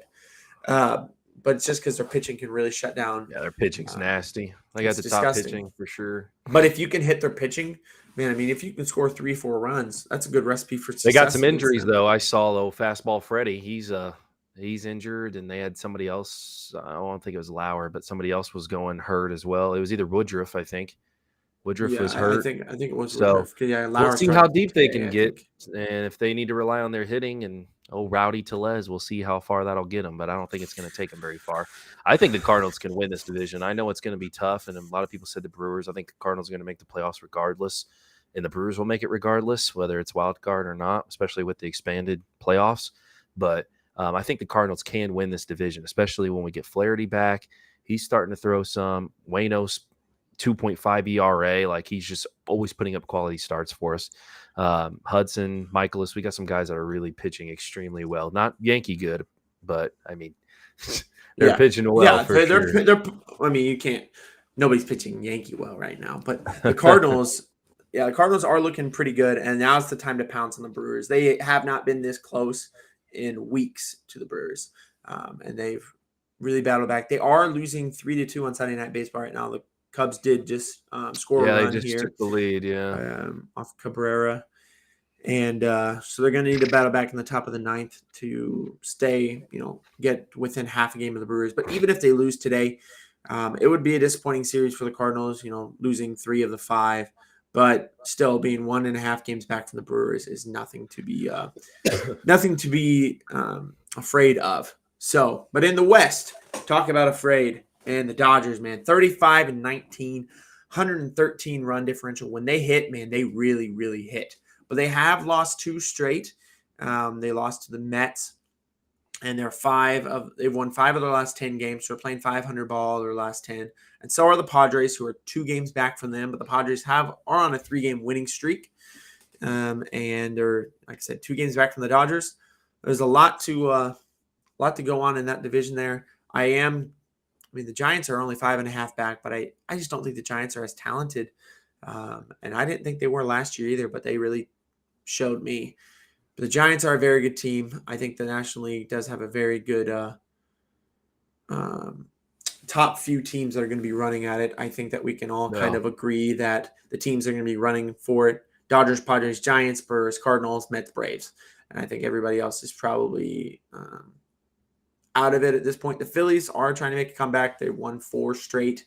But it's just because their pitching can really shut down. Yeah, their pitching's nasty. They got the disgusting. Top pitching for sure. But if you can hit their pitching, man, if you can score 3-4 runs, that's a good recipe for success. They got some injuries, though. I saw, Fastball Freddy. He's injured, and they had somebody else. I don't think it was Lauer, but somebody else was going hurt as well. It was either Woodruff, I think. Woodruff Yeah, was I hurt. think it was So Woodruff. Yeah, we'll Lauer see how started deep they today, can I get, think. and if they need to rely on their hitting and Rowdy Tellez, we'll see how far that'll get them. But I don't think it's going to take them very far. I think the Cardinals can win this division. I know it's going to be tough, and a lot of people said the Brewers. I think the Cardinals are going to make the playoffs regardless, and the Brewers will make it regardless, whether it's wild card or not, especially with the expanded playoffs. But I think the Cardinals can win this division, especially when we get Flaherty back. He's starting to throw some. Waino's 2.5 ERA. Like, he's just always putting up quality starts for us. Hudson, Michaelis, we got some guys that are really pitching extremely well. Not Yankee good, but I mean, they're pitching well for sure. I mean, you can't. Nobody's pitching Yankee well right now, but the Cardinals, the Cardinals are looking pretty good, and now's the time to pounce on the Brewers. They have not been this close in weeks to the Brewers, and they've really battled back. They are losing 3-2 on Sunday Night Baseball right now. The Cubs did just score a Yeah, they run just here took the lead. Yeah. off Cabrera. And so they're going to need to battle back in the top of the ninth to stay, get within half a game of the Brewers. But even if they lose today, it would be a disappointing series for the Cardinals, losing 3 of the 5. But still, being 1.5 games back from the Brewers is nothing to be afraid of. So, but in the West, talk about afraid. And the Dodgers, man, 35-19, 113 run differential. When they hit, man, they really, really hit. But they have lost 2 straight. They lost to the Mets, and they've won 5 of their last 10 games. So they're playing 500 ball their last 10. And so are the Padres, who are 2 games back from them. But the Padres are on a 3-game winning streak, and they're, like I said, 2 games back from the Dodgers. There's a lot to go on in that division there. The Giants are only 5.5 back, but I just don't think the Giants are as talented. And I didn't think they were last year either, but they really showed me. But the Giants are a very good team. I think the National League does have a very good top few teams that are going to be running at it. I think that we can all kind of agree that the teams are going to be running for it. Dodgers, Padres, Giants, Brewers, Cardinals, Mets, Braves. And I think everybody else is probably out of it at this point. The Phillies are trying to make a comeback. They won 4 straight.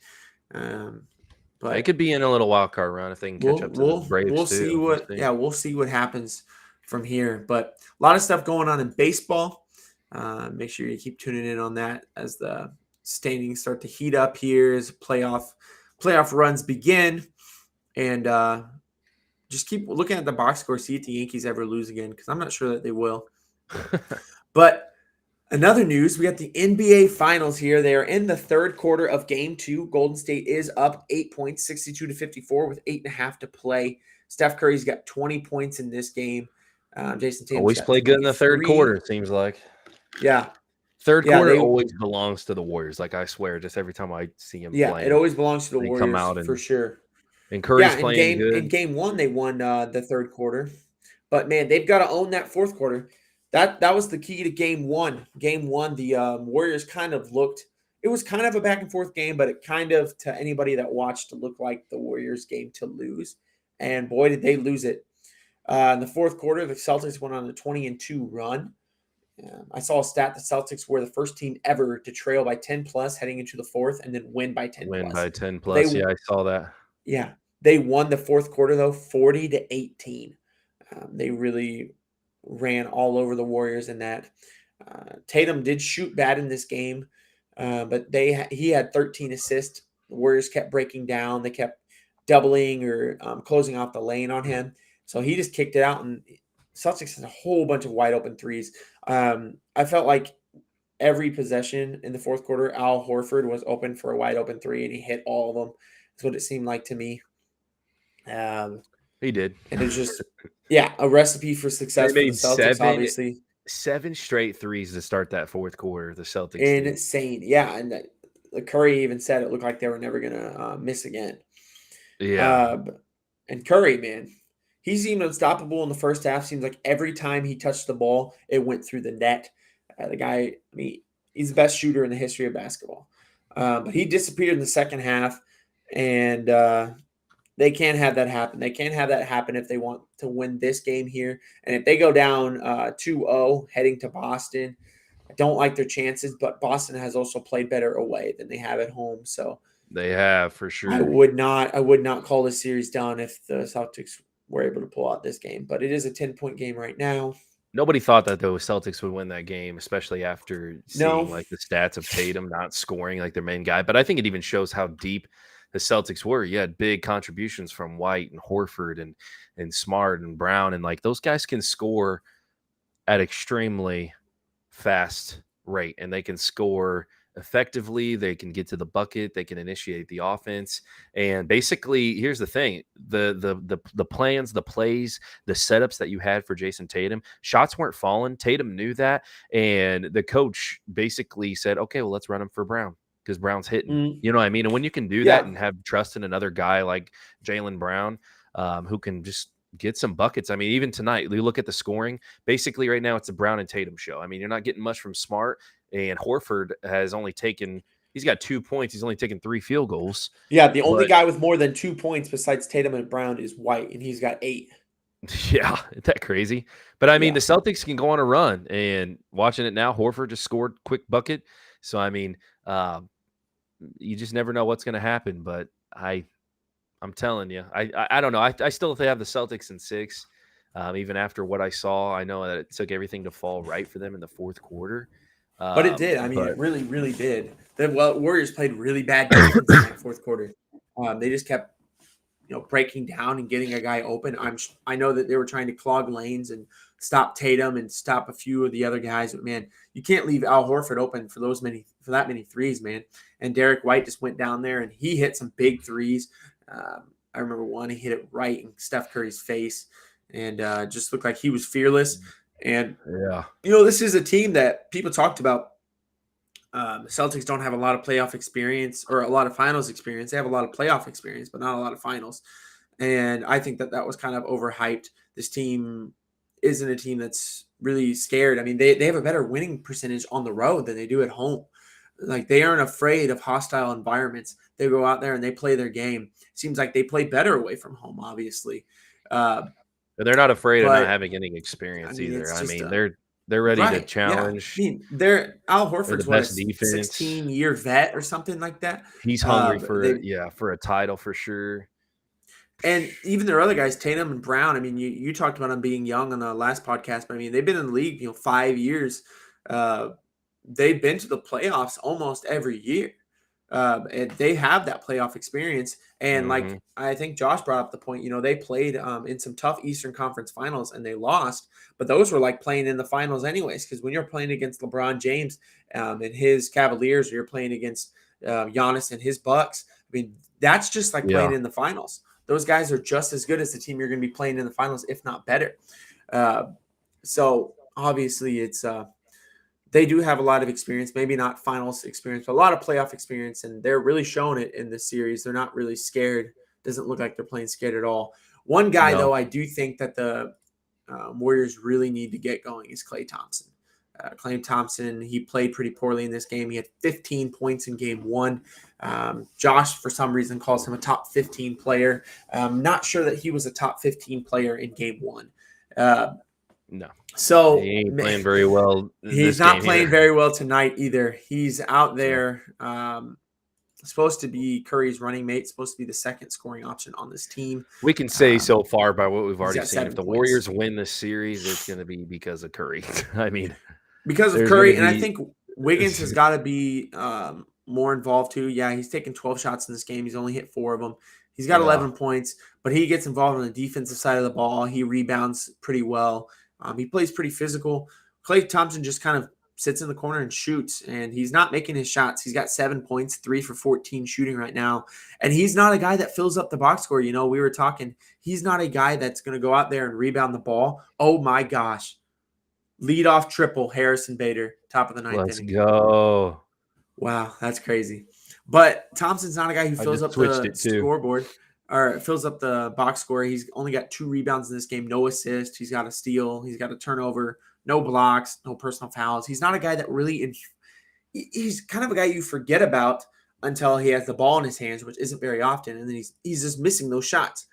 But they could be in a little wild card round if they can catch up to the Braves. We'll see what happens from here. But a lot of stuff going on in baseball. Make sure you keep tuning in on that as the standings start to heat up here, as playoff runs begin, and just keep looking at the box score. See if the Yankees ever lose again, because I'm not sure that they will. But another news, we got the NBA Finals here. They are in the third quarter of Game 2. Golden State is up 8 points, 62-54, with 8.5 to play. Steph Curry's got 20 points in this game. Jason Tatum's always play good in the third quarter, it seems like. Yeah. Third quarter always belongs to the Warriors. Like, I swear, just every time I see him play. It always belongs to the Warriors come out for sure. And Curry's playing good. In Game 1, they won the third quarter. But, man, they've got to own that fourth quarter. That was the key to Game 1. Game 1, the Warriors kind of looked – it was kind of a back-and-forth game, but it kind of, to anybody that watched, looked like the Warriors' game to lose. And, boy, did they lose it. In the fourth quarter, the Celtics went on a 20-2 run. I saw a stat the Celtics were the first team ever to trail by 10+ heading into the fourth and then win by 10+. Win by 10+. Yeah, I saw that. Yeah. They won the fourth quarter, though, 40-18. They really ran all over the Warriors in that. Tatum did shoot bad in this game, but he had 13 assists. The Warriors kept breaking down. They kept doubling or closing off the lane on him. So he just kicked it out, and Celtics had a whole bunch of wide open threes. I felt like every possession in the fourth quarter, Al Horford was open for a wide open 3, and he hit all of them. That's what it seemed like to me. He did. And it's just, a recipe for success for the Celtics, obviously. 7 straight threes to start that fourth quarter, the Celtics. Insane. Yeah, and Curry even said it looked like they were never going to miss again. Yeah. And Curry, man, he seemed unstoppable in the first half. Seems like every time he touched the ball, it went through the net. The guy, he's the best shooter in the history of basketball. But he disappeared in the second half, and they can't have that happen. They can't have that happen if they want to win this game here. And if they go down 2-0 heading to Boston, I don't like their chances, but Boston has also played better away than they have at home. So They have for I sure. would not call this series done if the Celtics were able to pull out this game. But it is a 10-point game right now. Nobody thought that the Celtics would win that game, especially after seeing No. like the stats of Tatum not scoring like their main guy. But I think it even shows how deep the Celtics were. You had big contributions from White and Horford and Smart and Brown, and like those guys can score at extremely fast rate, and they can score effectively. They can get to the bucket. They can initiate the offense. And basically, here's the thing: the plans, the plays, the setups that you had for Jason Tatum, shots weren't falling. Tatum knew that, and the coach basically said, "Okay, well, let's run him for Brown." Because Brown's hitting, Mm, you know what I mean? And when you can do that yeah. and have trust in another guy like Jaylen Brown, who can just get some buckets. I mean, even tonight, you look at the scoring. Basically, right now, it's a Brown and Tatum show. I mean, you're not getting much from Smart, and Horford has only taken – he's got 2 points. He's only taken 3 field goals. Yeah, the only But, guy with more than 2 points besides Tatum and Brown is White, and he's got 8. yeah, isn't that crazy? But, I mean, Yeah. the Celtics can go on a run. And watching it now, Horford just scored quick bucket. So, I mean, you just never know what's going to happen. But I'm telling you, I don't know. I still have the Celtics in 6, even after what I saw. I know that it took everything to fall right for them in the fourth quarter. But it did. I mean, But it really, really did. The Warriors played really bad defense in that fourth quarter. They just kept, breaking down and getting a guy open. I know that they were trying to clog lanes and stop Tatum and stop a few of the other guys. But man, you can't leave Al Horford open for that many threes, man. And Derek White just went down there and he hit some big threes. I remember one, he hit it right in Steph Curry's face and just looked like he was fearless. And, yeah, this is a team that people talked about. Celtics don't have a lot of playoff experience or a lot of finals experience. They have a lot of playoff experience, but not a lot of finals. And I think that was kind of overhyped. This team isn't a team that's really scared. I mean, they have a better winning percentage on the road than they do at home. Like they aren't afraid of hostile environments. They go out there and they play their game. Seems like they play better away from home, obviously. Uh, but they're not afraid of not but having any experience either. it's I just mean, they're ready to right. Yeah. I challenge. mean, Al They're the Horford's best a defense. 16-year vet or something like that. He's hungry for They a title for sure. And even their other guys, Tatum and Brown. I mean, you talked about them being young on the last podcast, but I mean, they've been in the league, 5 years. They've been to the playoffs almost every year. And they have that playoff experience. And Mhm. like I think Josh brought up the point, they played in some tough Eastern Conference finals and they lost, but those were like playing in the finals anyways. Because when you're playing against LeBron James and his Cavaliers, or you're playing against Giannis and his Bucks, I mean, that's just like playing Yeah. in the finals. Those guys are just as good as the team you're going to be playing in the finals, if not better. So obviously, it's they do have a lot of experience, maybe not finals experience, but a lot of playoff experience, and they're really showing it in this series. They're not really scared. Doesn't look like they're playing scared at all. One guy, No. though, I do think that the Warriors really need to get going is Klay Thompson. Klay Thompson, he played pretty poorly in this game. He had 15 points in game 1. Josh, for some reason, calls him a top 15 player. Not sure that he was a top 15 player in game 1. No. So He ain't playing very well. He's not playing very well tonight either. He's out there. Supposed to be Curry's running mate, supposed to be the second scoring option on this team. We can say so far by what we've he's already got seen. If 7 the points. Warriors win this series, it's going to be because of Curry. I mean, because of there's Curry, gonna and I be- think Wiggins has got to be more involved too. Yeah, he's taken 12 shots in this game. He's only hit 4 of them. He's got Yeah. 11 points, but he gets involved on the defensive side of the ball. He rebounds pretty well. He plays pretty physical. Klay Thompson just kind of sits in the corner and shoots, and he's not making his shots. He's got 7 points, 3 for 14 shooting right now, and he's not a guy that fills up the box score. We were talking, he's not a guy that's going to go out there and rebound the ball. Oh my gosh. Leadoff triple, Harrison Bader, top of the 9th Let's inning. go. Wow, that's crazy. But Thompson's not a guy who fills up the scoreboard or fills up the box score. He's only got 2 rebounds in this game, no assist. He's got a steal. He's got a turnover, no blocks, no personal fouls. He's not a guy that really he's kind of a guy you forget about until he has the ball in his hands, which isn't very often. And then he's just missing those shots.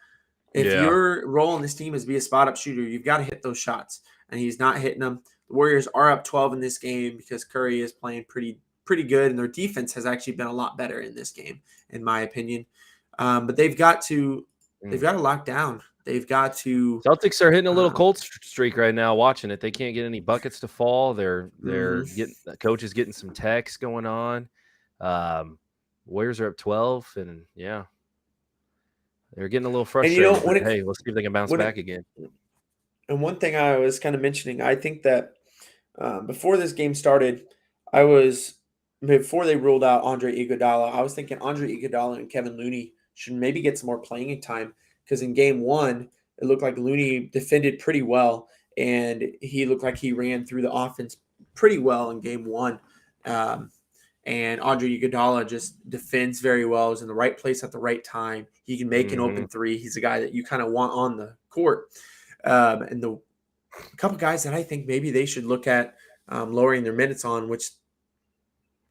If your role in this team is be a spot-up shooter, you've got to hit those shots. And he's not hitting them. The Warriors are up 12 in this game because Curry is playing pretty good, and their defense has actually been a lot better in this game, in my opinion. But they've got to lock down. They've got to. Celtics are hitting a little cold streak right now. Watching it, they can't get any buckets to fall. They're getting, the coach is getting some texts going on. Warriors are up 12, and yeah, they're getting a little frustrated. And hey, let's see if they can bounce back again. And one thing I was kind of mentioning, I think that before this game started, before they ruled out Andre Iguodala, I was thinking Andre Iguodala and Kevin Looney should maybe get some more playing time, because in game one, it looked like Looney defended pretty well, and he looked like he ran through the offense pretty well in game one. And Andre Iguodala just defends very well, is in the right place at the right time. He can make an open three. He's a guy that you kind of want on the court. And a couple guys that I think maybe they should look at lowering their minutes on, which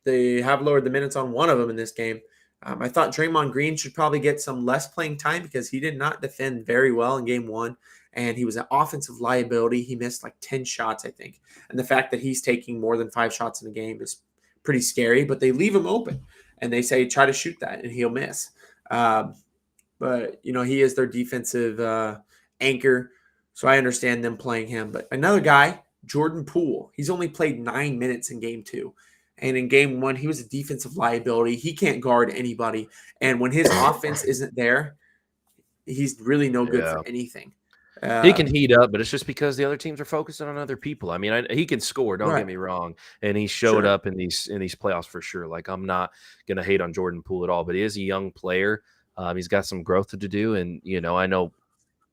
they have lowered the minutes on one of them in this game. I thought Draymond Green should probably get some less playing time because he did not defend very well in game one, and he was an offensive liability. He missed like 10 shots, I think. And the fact that he's taking more than 5 shots in a game is pretty scary, but they leave him open, and they say, try to shoot that, and he'll miss. But, he is their defensive anchor, so I understand them playing him. But another guy, Jordan Poole, he's only played 9 minutes in game 2. And in game 1, he was a defensive liability. He can't guard anybody. And when his offense isn't there, he's really no good for anything. He can heat up, but it's just because the other teams are focusing on other people. I mean, he can score, don't get me wrong. And he showed up in these playoffs for sure. Like, I'm not going to hate on Jordan Poole at all, but he is a young player. He's got some growth to do. And, I know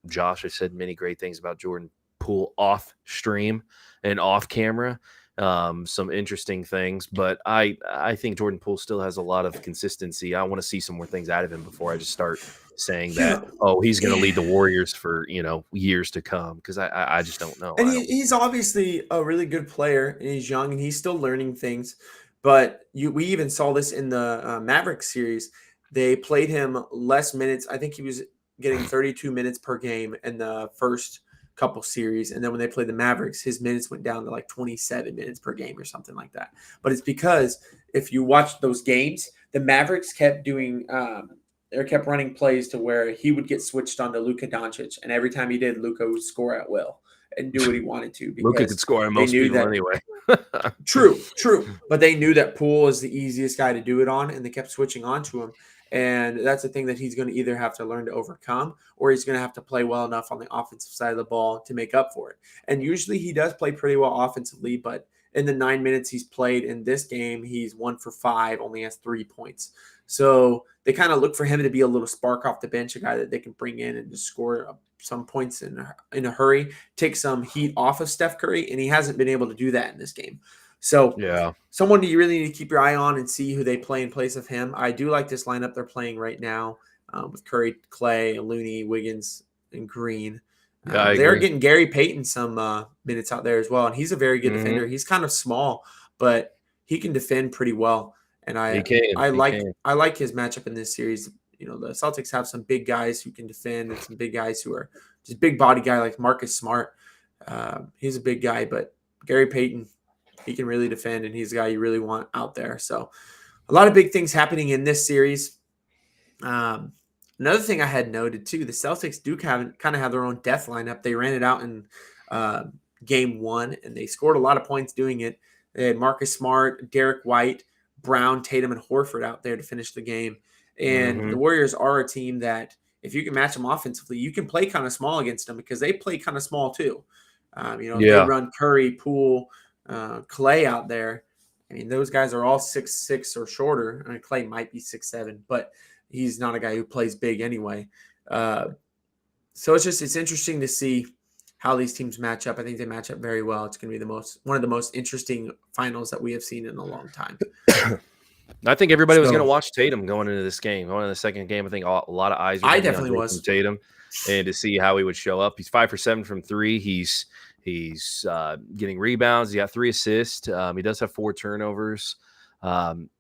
Josh has said many great things about Jordan Poole off stream and off camera. Some interesting things, but I think Jordan Poole still has a lot of consistency. I want to see some more things out of him before I just start saying that, he's going to lead the Warriors for, years to come, because I just don't know. And he's obviously a really good player, and he's young, and he's still learning things. But we even saw this in the Mavericks series. They played him less minutes. I think he was getting 32 minutes per game in the first couple series, and then when they played the Mavericks, his minutes went down to like 27 minutes per game or something like that. But it's because if you watch those games, the Mavericks kept doing kept running plays to where he would get switched onto Luka Doncic, and every time he did, Luka would score at will and do what he wanted to. Luka could score on most people anyway. True, but they knew that Poole is the easiest guy to do it on, and they kept switching on to him. And that's the thing that he's going to either have to learn to overcome, or he's going to have to play well enough on the offensive side of the ball to make up for it. And usually he does play pretty well offensively, but in the 9 minutes he's played in this game, he's 1 for 5, only has 3 points. So they kind of look for him to be a little spark off the bench, a guy that they can bring in and just score some points in a hurry, take some heat off of Steph Curry, and he hasn't been able to do that in this game. So someone you really need to keep your eye on and see who they play in place of him. I do like this lineup they're playing right now with Curry, Clay, Looney, Wiggins, and Green. They're getting Gary Payton some minutes out there as well, and he's a very good defender. He's kind of small, but he can defend pretty well. And I like his matchup in this series. The Celtics have some big guys who can defend, and some big guys who are just big body guy like Marcus Smart. He's a big guy, but Gary Payton, he can really defend, and he's a guy you really want out there. So a lot of big things happening in this series. Another thing I had noted too, the Celtics do kind of have their own death lineup. They ran it out in game 1, and they scored a lot of points doing it. They had Marcus Smart, Derek White, Brown, Tatum, and Horford out there to finish the game. And the Warriors are a team that if you can match them offensively, you can play kind of small against them, because they play kind of small too. They run Curry, Poole, Clay out there. I mean, those guys are all 6'6" or shorter. I mean, Clay might be 6'7", but he's not a guy who plays big anyway. So it's interesting to see how these teams match up. I think they match up very well. It's going to be one of the most interesting finals that we have seen in a long time. I think everybody was going to watch Tatum going into this game. Going into the second game, I think a lot of eyes were on Tatum, and to see how he would show up. He's 5 for 7 from 3. He's getting rebounds. He got 3 assists. He does have 4 turnovers.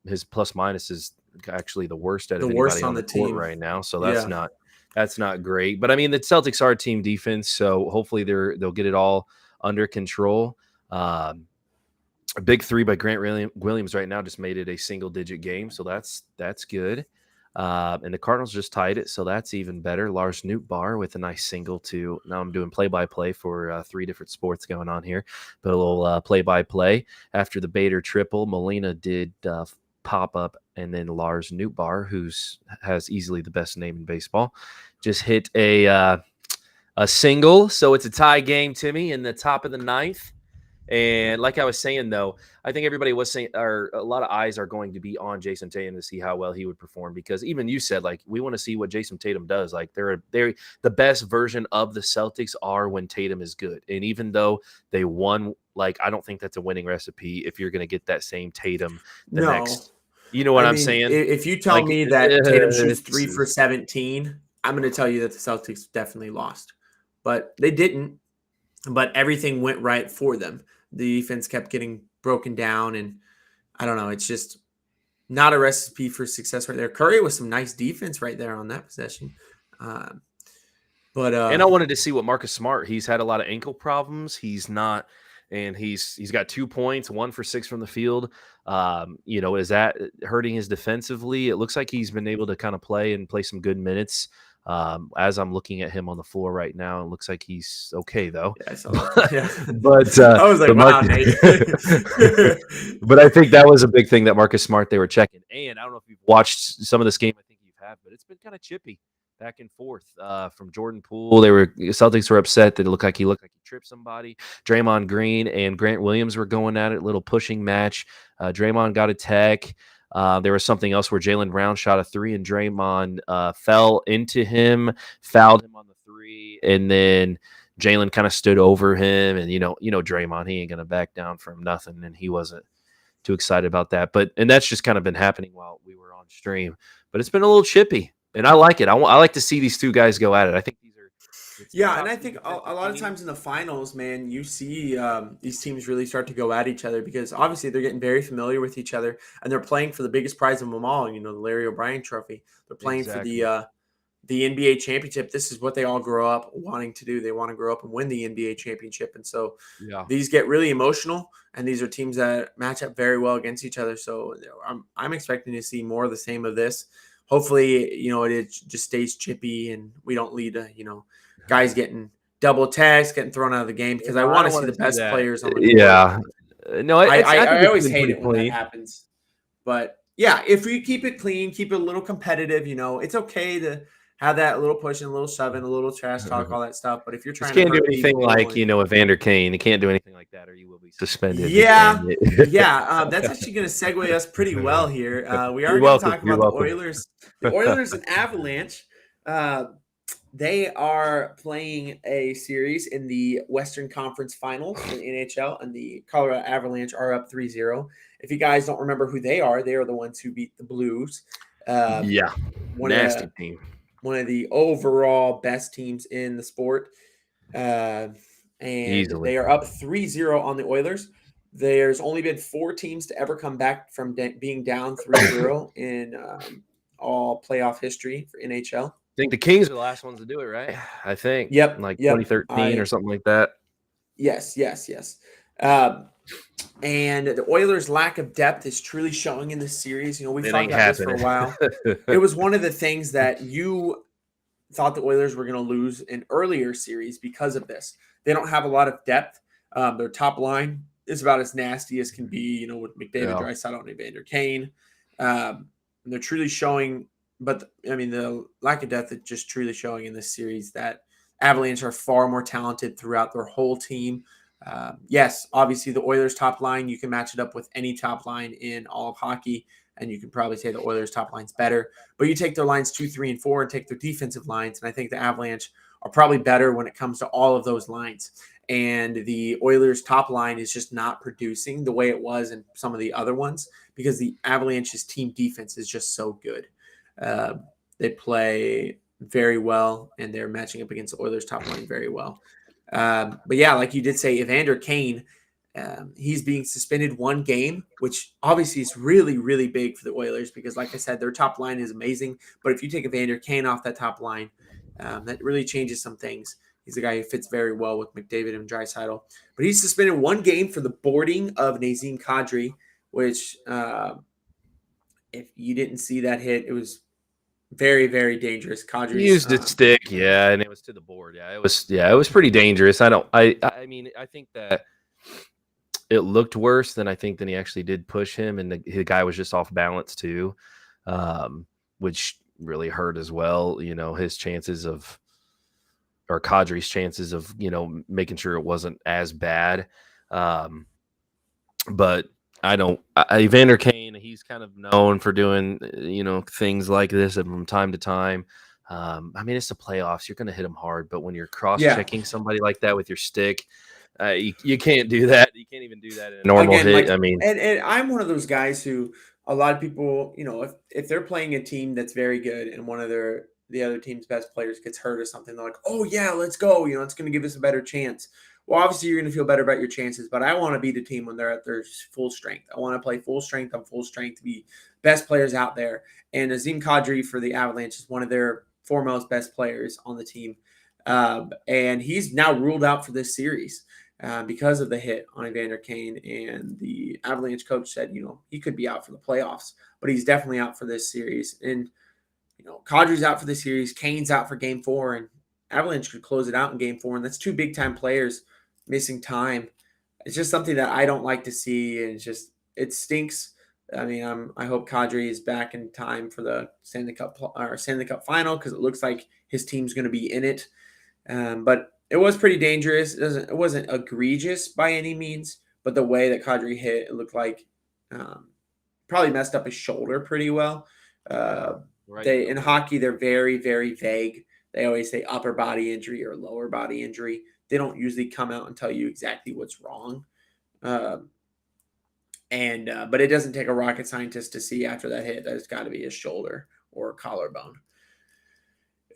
His plus minus is actually the worst out of anybody on the team right now. So that's not great. But I mean, the Celtics are a team defense, so hopefully they'll get it all under control. A big three by Grant Williams right now just made it a single-digit game, so that's good. And the Cardinals just tied it, so that's even better. Lars Nootbaar with a nice single too. Now I'm doing play-by-play for 3 different sports going on here, but a little play-by-play. After the Bader triple, Molina did pop up, and then Lars Nootbaar, has easily the best name in baseball, just hit a single. So it's a tie game, Timmy, in the top of the 9th. And like I was saying, though, I think everybody was saying, or a lot of eyes are going to be on Jason Tatum to see how well he would perform, because even you said, like, we want to see what Jason Tatum does. Like, they're the best version of the Celtics are when Tatum is good. And even though they won, like, I don't think that's a winning recipe if you're going to get that same Tatum next. You know what I'm saying? If you tell me that Tatum shoots 3 for 17, I'm going to tell you that the Celtics definitely lost. But they didn't. But everything went right for them. The defense kept getting broken down, and I don't know. It's just not a recipe for success right there. Curry was some nice defense right there on that possession. And I wanted to see what Marcus Smart. He's had a lot of ankle problems. He's not, and he's got 2 points, 1 for 6 from the field. Is that hurting his defensively? It looks like he's been able to kind of play some good minutes. As I'm looking at him on the floor right now, it looks like he's okay though. Yeah, I saw that. Yeah. But I was like, wow, Nate. But I think that was a big thing that Marcus Smart they were checking. And I don't know if you've watched some of this game. I think you have, but it's been kind of chippy back and forth from Jordan Poole. Celtics were upset that it looked like he tripped somebody. Draymond Green and Grant Williams were going at it, little pushing match. Draymond got a tech. There was something else where Jaylen Brown shot a 3 and Draymond fell into him, fouled him on the 3, and then Jaylen kind of stood over him. And you know Draymond, he ain't gonna back down from nothing, and he wasn't too excited about that. And that's just kind of been happening while we were on stream. But it's been a little chippy, and I like it. I like to see these two guys go at it. I think and I think a lot of times in the finals, man, you see these teams really start to go at each other because obviously they're getting very familiar with each other, and they're playing for the biggest prize of them all, the Larry O'Brien Trophy. They're playing for the NBA championship. This is what they all grow up wanting to do. They want to grow up and win the NBA championship, and so these get really emotional, and these are teams that match up very well against each other. So I'm expecting to see more of the same of this. Hopefully, it just stays chippy, and we don't lead to guys getting double tags, getting thrown out of the game, because I want to see the best players on the court. Yeah. No, I always hate it when that happens. But yeah, if we keep it clean, keep it a little competitive, it's okay to have that little pushing, a little shoving, a little trash talk, all that stuff. But if you're trying to do anything like, Evander Kane, you can't do anything like that or you will be suspended. Yeah. That's actually going to segue us pretty well here. We are going to talk about the Oilers. The Oilers and Avalanche. They are playing a series in the Western Conference Finals in NHL, and the Colorado Avalanche are up 3-0. If you guys don't remember who they are the ones who beat the Blues. Nasty team. One of the overall best teams in the sport. And easily. They are up 3-0 on the Oilers. There's only been 4 teams to ever come back from being down 3-0 in all playoff history for NHL. I think the Kings are the last ones to do it, right? I think. Yep. 2013 or something like that. Yes. And the Oilers' lack of depth is truly showing in this series. We've talked about this for a while. It was one of the things that you thought the Oilers were going to lose in earlier series because of this. They don't have a lot of depth. Their top line is about as nasty as can be, with McDavid, Draisaitl, and Evander Kane. And they're truly showing. But, the lack of depth is just truly showing in this series that Avalanche are far more talented throughout their whole team. Yes, obviously the Oilers' top line, you can match it up with any top line in all of hockey, and you can probably say the Oilers' top line's better. But you take their lines 2, 3, and 4 and take their defensive lines, and I think the Avalanche are probably better when it comes to all of those lines. And the Oilers' top line is just not producing the way it was in some of the other ones because the Avalanche's team defense is just so good. They play very well, and they're matching up against the Oilers' top line very well. But yeah, like you did say, Evander Kane, he's being suspended 1 game, which obviously is really, really big for the Oilers because, like I said, their top line is amazing. But if you take Evander Kane off that top line, that really changes some things. He's a guy who fits very well with McDavid and Draisaitl. But he's suspended 1 game for the boarding of Nazem Kadri, which if you didn't see that hit, it was very, very dangerous. Kadri's He used his stick, yeah, and it was to the board. Yeah, it was pretty dangerous. I mean, I think that it looked worse than he actually did push him, and the guy was just off balance too, which really hurt as well. His chances of, or Kadri's chances of, making sure it wasn't as bad. But Evander Kane, he's kind of known for doing, things like this from time to time. I mean, it's the playoffs. You're going to hit them hard, but when you're cross-checking somebody like that with your stick, you can't do that. You can't even do that in a normal hit. And I'm one of those guys who a lot of people, if they're playing a team that's very good and one of the other team's best players gets hurt or something, they're like, oh yeah, let's go. It's going to give us a better chance. Well, obviously you're going to feel better about your chances, but I want to beat a team when they're at their full strength. I want to play full strength on full strength to be best players out there. And Nazem Kadri for the Avalanche is one of their foremost best players on the team. And he's now ruled out for this series because of the hit on Evander Kane. And the Avalanche coach said, he could be out for the playoffs, but he's definitely out for this series. And, Kadri's out for the series. Kane's out for game 4, and Avalanche could close it out in game 4. And that's 2 big-time players missing time. It's just something that I don't like to see, and it stinks. I mean, I hope Kadri is back in time for the Stanley Cup final, because it looks like his team's going to be in it. But it was pretty dangerous. It wasn't egregious by any means, but the way that Kadri hit, it looked like probably messed up his shoulder pretty well. Right. In hockey, they're very, very vague. They always say upper body injury or lower body injury. They don't usually come out and tell you exactly what's wrong. But it doesn't take a rocket scientist to see after that hit that it's got to be his shoulder or collarbone.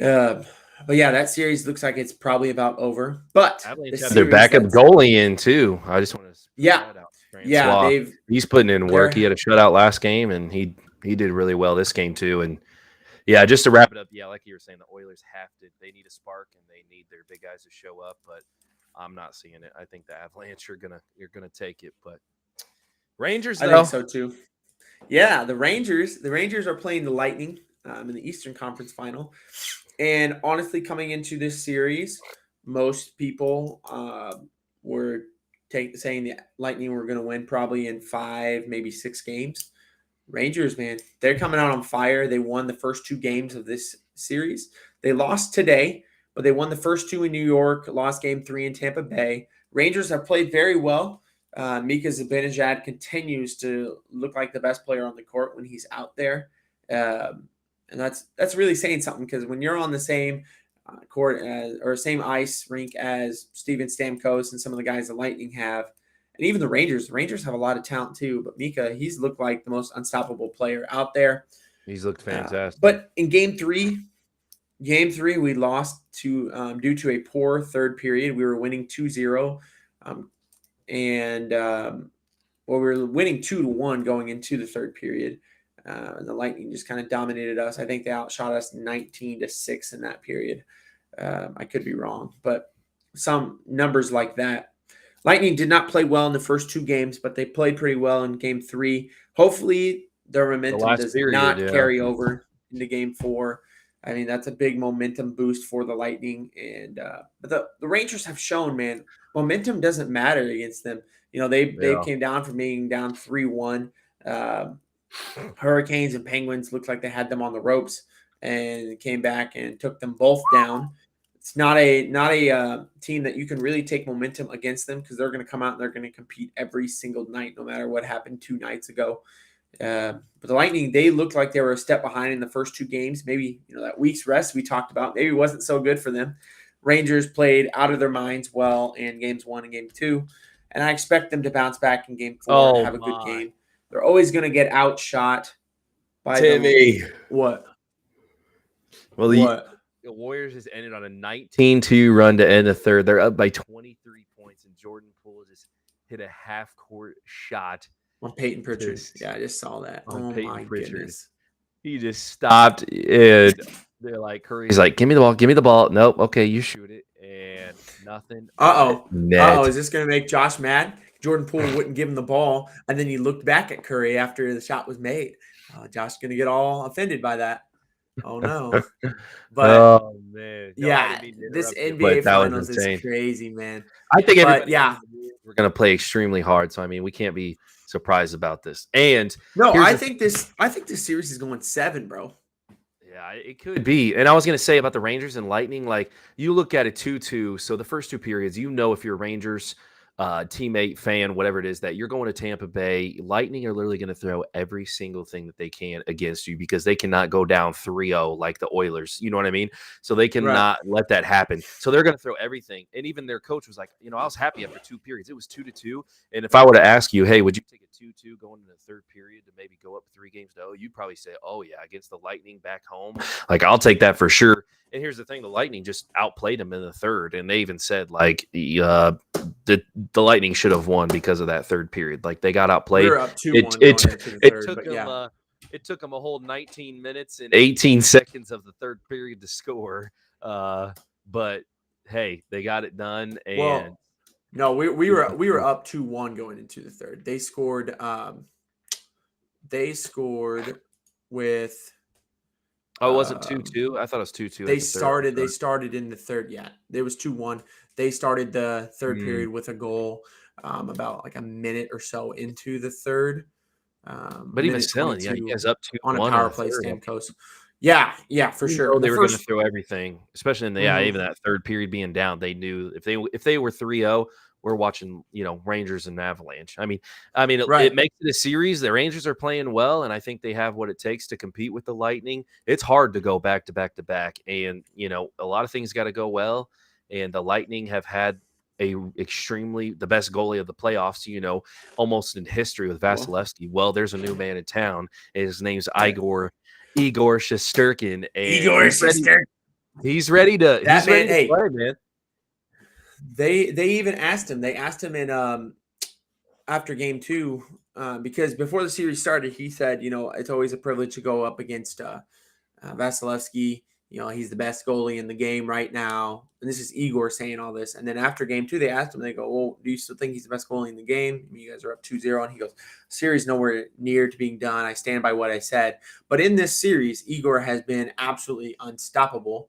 But yeah, that series looks like it's probably about over. But their backup goalie in too. I just want to that out. Yeah, he's putting in work. He had a shutout last game, and he did really well this game too. And yeah, just to wrap it up, like you were saying, the Oilers they need a spark, and they need their big guys to show up, but I'm not seeing it. I think the Avalanche are gonna take it, but Rangers, though. I think so too. Yeah, the Rangers are playing the Lightning in the Eastern Conference Final, and honestly, coming into this series, most people were saying the Lightning were going to win probably in 5, maybe 6 games. Rangers, man, they're coming out on fire. They won the first 2 games of this series. They lost today, but they won the first 2 in New York, lost game 3 in Tampa Bay. Rangers have played very well. Mika Zibanejad continues to look like the best player on the court when he's out there. And that's really saying something, because when you're on the same court or same ice rink as Steven Stamkos and some of the guys the Lightning have, and even the Rangers have a lot of talent too. But Mika, he's looked like the most unstoppable player out there. He's looked fantastic. But in game 3, we lost to due to a poor third period. We were winning 2-0, we were winning 2-1 going into the third period. And the Lightning just kind of dominated us. I think they outshot us 19-6 in that period. I could be wrong, but some numbers like that. Lightning did not play well in the first 2 games, but they played pretty well in game 3. Hopefully their momentum does not carry over into game 4. I mean, that's a big momentum boost for the Lightning. And but the Rangers have shown, man, momentum doesn't matter against them. They came down from being down 3-1. Hurricanes and Penguins looked like they had them on the ropes, and came back and took them both down. It's not a team that you can really take momentum against them, because they're going to come out and they're going to compete every single night, no matter what happened 2 nights ago. But the Lightning, they looked like they were a step behind in the first 2 games. Maybe that week's rest we talked about maybe wasn't so good for them. Rangers played out of their minds well in games 1 and game 2, and I expect them to bounce back in game 4 and have a good game. They're always going to get outshot by Timmy. What? Well, the Warriors has ended on a 19-2 run to end the third. They're up by 23 points, and Jordan Poole just hit a half-court shot on Peyton Pritchard. Yeah, I just saw that. Oh my goodness! He just stopped, and they're like, Curry's like, "Give me the ball, give me the ball." Nope. Okay, you shoot it, Nothing but Uh-oh. Uh-oh. net. Is this going to make Josh mad? Jordan Poole wouldn't give him the ball, and then he looked back at Curry after the shot was made. Josh going to get all offended by that. Oh, no. But, Oh man, no, I yeah, didn't mean to this interrupt you, but NBA that was Finals is insane. crazy, man. I think But, everybody knew yeah. the Warriors were going to play extremely hard, so I mean, we can't be surprised about this. And No, here's I the think this series is going 7, bro. Yeah, it could be. And I was going to say about the Rangers and Lightning, like you look at it 2-2. So the first two periods, you know, if you're a Rangers teammate, fan, whatever it is, that you're going to Tampa Bay, Lightning are literally going to throw every single thing that they can against you because they cannot go down 3-0 like the Oilers. You know what I mean? So they Right. cannot let that happen. So they're going to throw everything. And even their coach was like, you know, I was happy after two periods. It was 2-2. And if I were to ask you, hey, would you take a 2-2 going into the third period to maybe go up 3-0, you'd probably say, oh, yeah, against the Lightning back home. Like, I'll take that for sure. And here's the thing: the Lightning just outplayed them in the third, and they even said like the Lightning should have won because of that third period. Like they got outplayed. We were up 2-1 It going into the third, took but them. yeah. It took them a whole 19 minutes and 18 seconds of the third period to score. But hey, they got it done. And Well, no, we were up 2-1 going into the third. They scored with oh, it wasn't 2-2. I thought it was 2-2. They started in the third. Yeah, it was 2-1. They started the third period with a goal about like a minute or so into the third. But even still, yeah, you guys up 2-1 on a power play, Stamkos. Yeah, for sure. They were going to throw everything, especially in the even that third period being down. They knew if they were 3-0, we're watching, you know, Rangers and Avalanche. I mean, it makes it a series. The Rangers are playing well, and I think they have what it takes to compete with the Lightning. It's hard to go back to back to back, and you know, a lot of things got to go well. And the Lightning have had the best goalie of the playoffs, you know, almost in history with Vasilevsky. Well, there's a new man in town. His name's Igor Shesterkin. And he's ready to play, man. They even asked him. They asked him in after game 2 because before the series started, he said, you know, it's always a privilege to go up against Vasilevsky. You know, he's the best goalie in the game right now. And this is Igor saying all this. And then after game 2, they asked him, they go, well, do you still think he's the best goalie in the game? I mean, you guys are up 2-0. And he goes, series nowhere near to being done. I stand by what I said. But in this series, Igor has been absolutely unstoppable.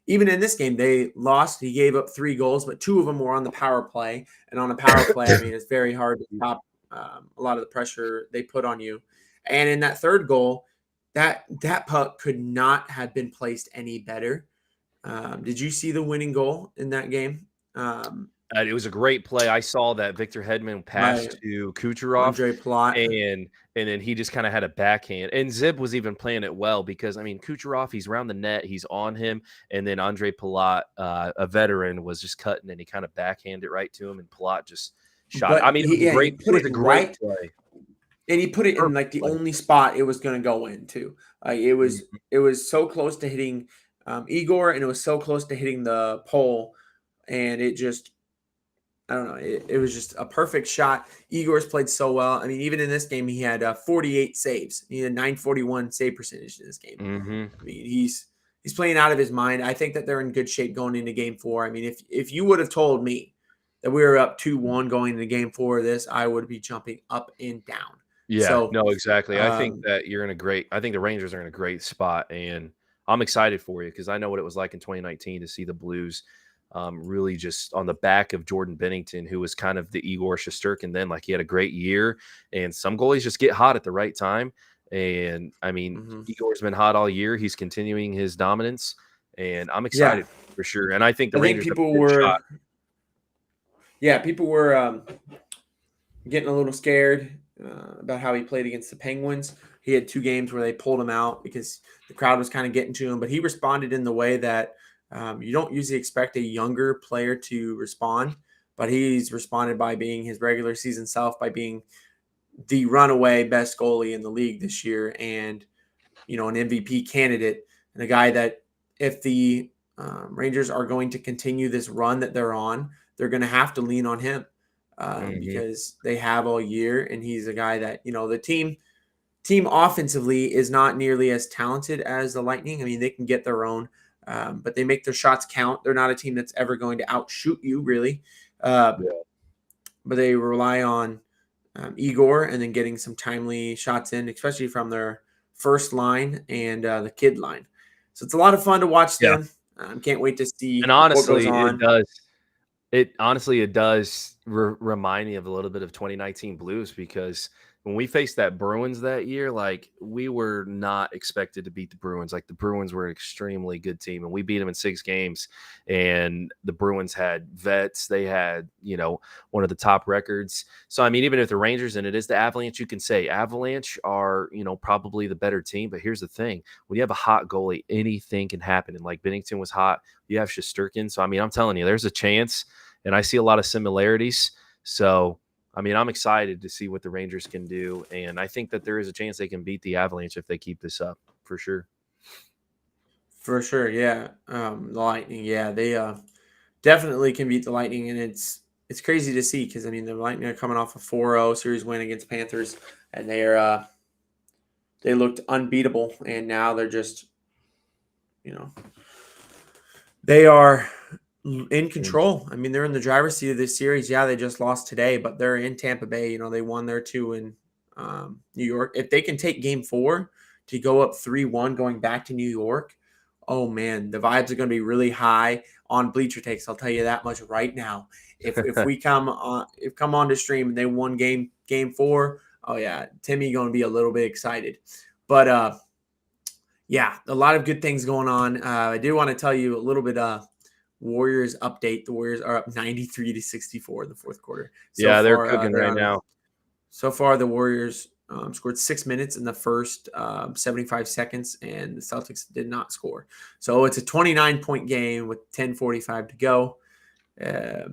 Even in this game, they lost. He gave up 3 goals, but 2 of them were on the power play. And on a power play, I mean, it's very hard to stop a lot of the pressure they put on you. And in that third goal, that puck could not have been placed any better. Did you see the winning goal in that game? It was a great play. I saw that Victor Hedman passed to Kucherov, Andre Palat, and then he just kind of had a backhand. And Zib was even playing it well because I mean Kucherov, he's around the net, he's on him, and then Andre Palat, a veteran, was just cutting and he kind of backhanded it right to him, and Palat just shot. But I mean, it was a great play. And he put it in like the only spot it was going to go into. It was so close to hitting Igor, and it was so close to hitting the pole, and it just, I don't know, it was just a perfect shot. Igor's played so well. I mean, even in this game, he had 48 saves. He had 941 save percentage in this game. I mean, he's playing out of his mind. I think that they're in good shape going into game 4. I mean, if you would have told me that we were up 2-1 going into game 4 of this, I would be jumping up and down. Yeah, so, no, exactly. I think that I think the Rangers are in a great spot, and I'm excited for you because I know what it was like in 2019 to see the Blues really just on the back of Jordan Binnington, who was kind of the Igor Shesterkin then. Like, he had a great year, and some goalies just get hot at the right time. And, I mean, Igor's been hot all year. He's continuing his dominance, and I'm excited for sure. And I think the Rangers people were getting a little scared about how he played against the Penguins. He had 2 games where they pulled him out because the crowd was kind of getting to him, but he responded in the way that you don't usually expect a younger player to respond, but he's responded by being his regular season self, by being the runaway best goalie in the league this year, and, you know, an MVP candidate, and a guy that if the Rangers are going to continue this run that they're on, they're going to have to lean on him. Because they have all year, and he's a guy that, you know, the team offensively is not nearly as talented as the Lightning. I mean, they can get their own but they make their shots count. They're not a team that's ever going to outshoot you, really. Uh, Yeah. but they rely on Igor and then getting some timely shots in, especially from their first line and the kid line. So it's a lot of fun to watch Yeah. them. Can't wait to see And what goes honestly, on. it does remind me of a little bit of 2019 Blues, because when we faced that Bruins that year, like, we were not expected to beat the Bruins. Like, the Bruins were an extremely good team, and we beat them in 6 games. And the Bruins had vets. They had, one of the top records. So, I mean, even if the Rangers and it is the Avalanche, you can say Avalanche are, probably the better team. But here's the thing. When you have a hot goalie, anything can happen. And like Bennington was hot. You have Shesterkin. So, I mean, I'm telling you, there's a chance. And I see a lot of similarities. So, I mean, I'm excited to see what the Rangers can do. And I think that there is a chance they can beat the Avalanche if they keep this up, for sure. For sure, yeah. The Lightning, yeah, they definitely can beat the Lightning, and it's crazy to see because, I mean, the Lightning are coming off a 4-0 series win against Panthers, and they looked unbeatable, and now they're just, they are in control. I mean, they're in the driver's seat of this series. Yeah, they just lost today, but they're in Tampa Bay. They won their 2 in New York. If they can take Game 4 to go up 3-1 going back to New York, oh man, the vibes are going to be really high on Bleacher Takes. I'll tell you that much right now. If we come on to stream and they won game 4, oh yeah, Timmy going to be a little bit excited. But yeah, a lot of good things going on. I do want to tell you a little bit Warriors update. The Warriors are up 93-64 in the fourth quarter. So they're cooking right now. So far, the Warriors scored 6 minutes in the first 75 seconds, and the Celtics did not score. So it's a 29-point game with 10:45 to go. I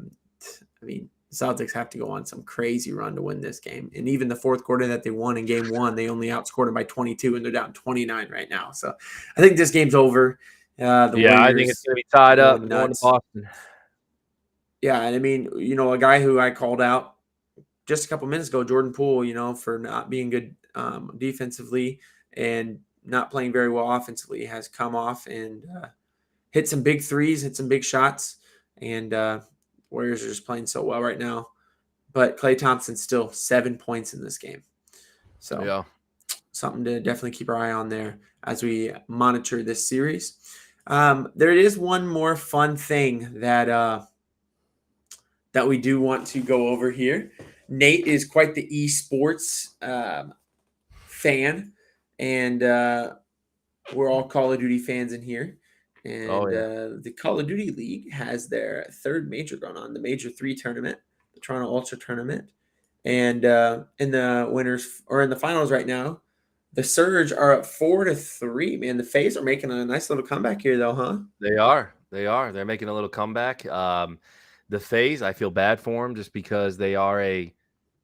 mean, the Celtics have to go on some crazy run to win this game. And even the fourth quarter that they won in Game 1, they only outscored them by 22, and they're down 29 right now. So I think this game's over. I think it's going to be tied up going to Boston. Yeah, and I mean, a guy who I called out just a couple minutes ago, Jordan Poole, for not being good defensively and not playing very well offensively, has come off and hit some big threes, hit some big shots, and Warriors are just playing so well right now. But Klay Thompson still 7 points in this game. So yeah, something to definitely keep our eye on there as we monitor this series. There is one more fun thing that we do want to go over here. Nate is quite the esports fan, and we're all Call of Duty fans in here. And the Call of Duty League has their third major going on, the Major 3 tournament, the Toronto Ultra tournament. And in the winners, or in the finals right now, the Surge are up 4-3. Man, the FaZe are making a nice little comeback here, though, huh? They are. They're making a little comeback. The FaZe, I feel bad for them just because they are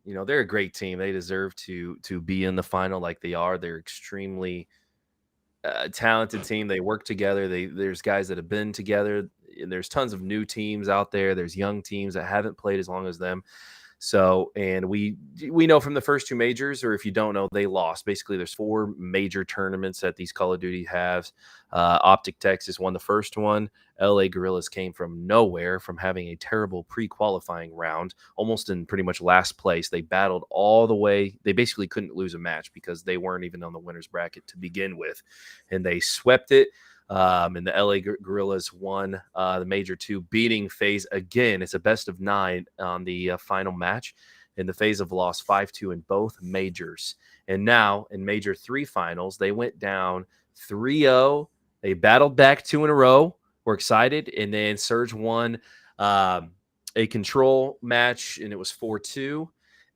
they're a great team. They deserve to be in the final like they are. They're extremely talented team. They work together. There's guys that have been together, and there's tons of new teams out there. There's young teams that haven't played as long as them. So, and we know from the first 2 majors, or if you don't know, they lost. Basically, there's 4 major tournaments that these Call of Duty have. Optic Texas won the first one. LA Guerrillas came from nowhere, from having a terrible pre-qualifying round, almost in pretty much last place. They battled all the way. They basically couldn't lose a match because they weren't even on the winner's bracket to begin with, and they swept it. And the LA Guerrillas won the Major 2, beating FaZe again. It's a best of 9 on the final match, and the FaZe have lost 5-2 in both majors. And now in Major 3 finals, they went down 3-0. They battled back 2 in a row. We're excited. And then Surge won a control match, and it was 4-2.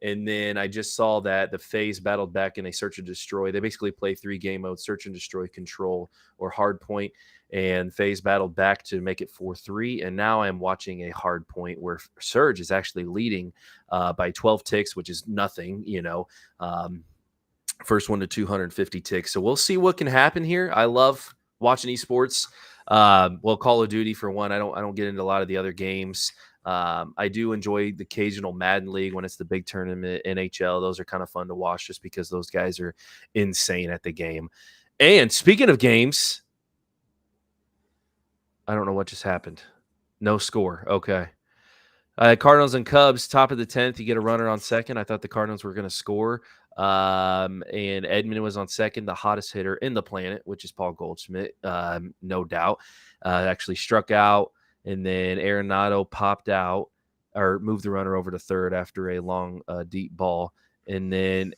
And then I just saw that the FaZe battled back in a search and destroy. They basically play 3 game modes: search and destroy, control, or hard point. And FaZe battled back to make it 4-3. And now I'm watching a hard point where Surge is actually leading by 12 ticks, which is nothing, first one to 250 ticks. So we'll see what can happen here. I love watching esports. Call of Duty for one. I don't get into a lot of the other games. I do enjoy the occasional Madden League when it's the big tournament, NHL. Those are kind of fun to watch just because those guys are insane at the game. And speaking of games, I don't know what just happened. No score. Okay. Cardinals and Cubs, top of the 10th. You get a runner on second. I thought the Cardinals were going to score. And Edman was on second, the hottest hitter in the planet, which is Paul Goldschmidt, no doubt. Actually struck out, and then Arenado popped out or moved the runner over to third after a long, deep ball. And then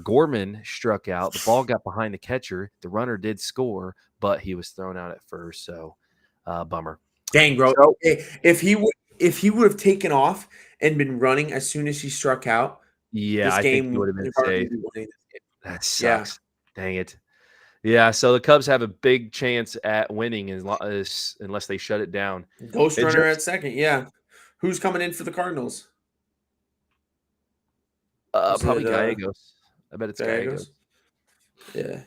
Gorman struck out. The ball got behind the catcher. The runner did score, but he was thrown out at first. So, bummer. Dang, bro. So- If he would have taken off and been running as soon as he struck out, Yeah, this I think game he would have been the Cardinals safe. would be winning this game. That sucks. Dang it. Yeah, so the Cubs have a big chance at winning unless they shut it down. Ghost runner at second. Yeah. Who's coming in for the Cardinals? Probably Gallegos. I bet it's Gallegos. Yeah.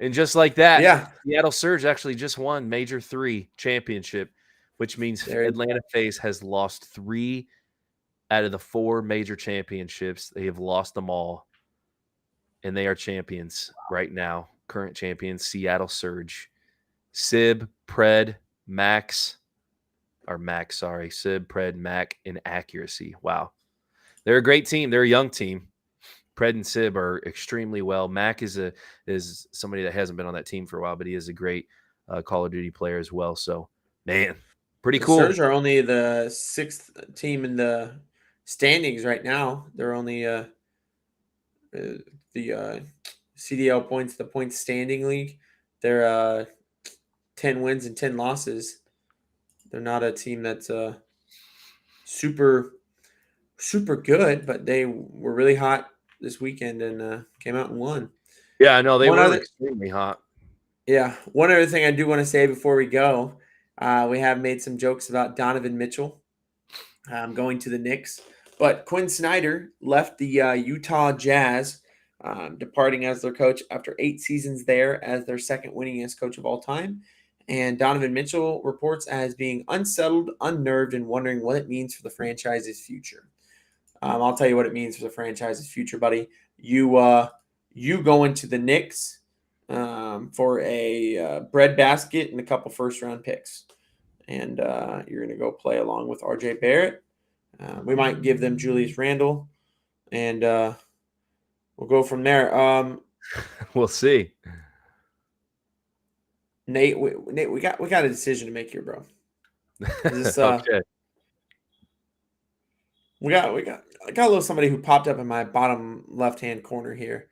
And just like that, Yeah. Seattle Surge actually just won Major 3 championship, which means Atlanta FaZe has lost 3 out of the 4 major championships. They have lost them all, and they are champions right now. Current champions, Seattle Surge. Sib, Pred, Sib, Pred, Mac, and Accuracy. Wow. They're a great team. They're a young team. Pred and Sib are extremely well. Mac is somebody that hasn't been on that team for a while, but he is a great Call of Duty player as well. So, man, pretty cool. Surge are only the 6th team in the standings right now. They're only the CDL points, the points standing league. They're 10 wins and 10 losses. They're not a team that's super good, but they were really hot this weekend and came out and won. Yeah, I know they were extremely hot. Yeah. One other thing I do want to say before we go, we have made some jokes about Donovan Mitchell going to the Knicks, but Quinn Snyder left the Utah Jazz, departing as their coach after 8 seasons there as their second winningest coach of all time. And Donovan Mitchell reports as being unsettled, unnerved, and wondering what it means for the franchise's future. I'll tell you what it means for the franchise's future, buddy. You go into the Knicks for a breadbasket and a couple first-round picks. And you're going to go play along with R.J. Barrett. We might give them Julius Randle. And we'll go from there. We'll see. Nate, we got a decision to make here, bro. This, okay. I got a little somebody who popped up in my bottom left-hand corner here.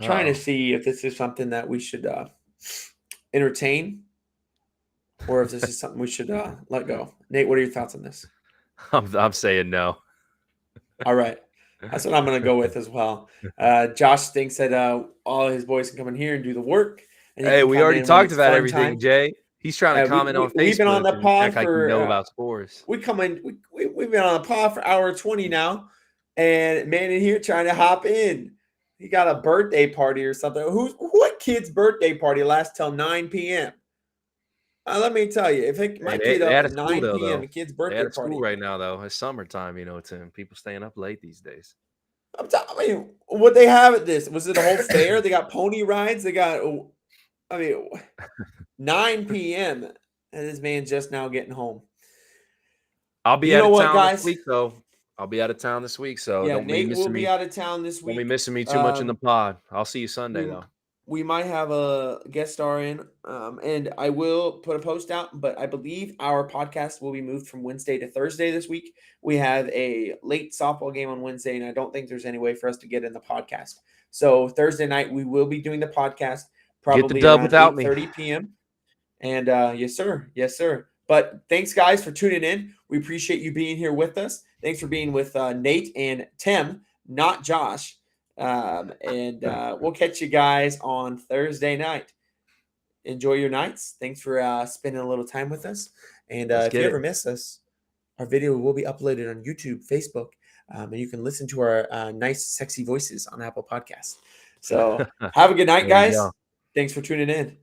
Trying to see if this is something that we should entertain or if this is something we should let go. Nate, what are your thoughts on this? I'm saying no. All right. That's what I'm going to go with as well. Josh thinks that all his boys can come in here and do the work. And hey, we already talked about everything, Jay. He's trying to comment on Facebook. We've been on the pod for about scores. We've been on the pod for hour 20 now, and man in here trying to hop in. He got a birthday party or something. What kid's birthday party lasts till 9 p.m.? Let me tell you, if my kid up at 9 p.m., a kid's birthday party. School right now, though. It's summertime, Tim. People staying up late these days. I mean, what they have at this? Was it a whole fair? They got pony rides. They got, 9 p.m. and this man's just now getting home. I'll be out of town this week, though. I'll be out of town this week, so yeah, don't Nate be missing will me. be out of town this week. Don't be missing me too much in the pod. I'll see you Sunday, though. We might have a guest star in, and I will put a post out, but I believe our podcast will be moved from Wednesday to Thursday this week. We have a late softball game on Wednesday, and I don't think there's any way for us to get in the podcast. So Thursday night, we will be doing the podcast probably get the dub without 8:30 p.m. And yes, sir. But thanks, guys, for tuning in. We appreciate you being here with us. Thanks for being with Nate and Tim, not Josh. And we'll catch you guys on Thursday night. Enjoy your nights. Thanks for spending a little time with us. And if you ever miss us, our video will be uploaded on YouTube, Facebook, and you can listen to our nice, sexy voices on Apple Podcasts. So have a good night, guys. Thanks for tuning in.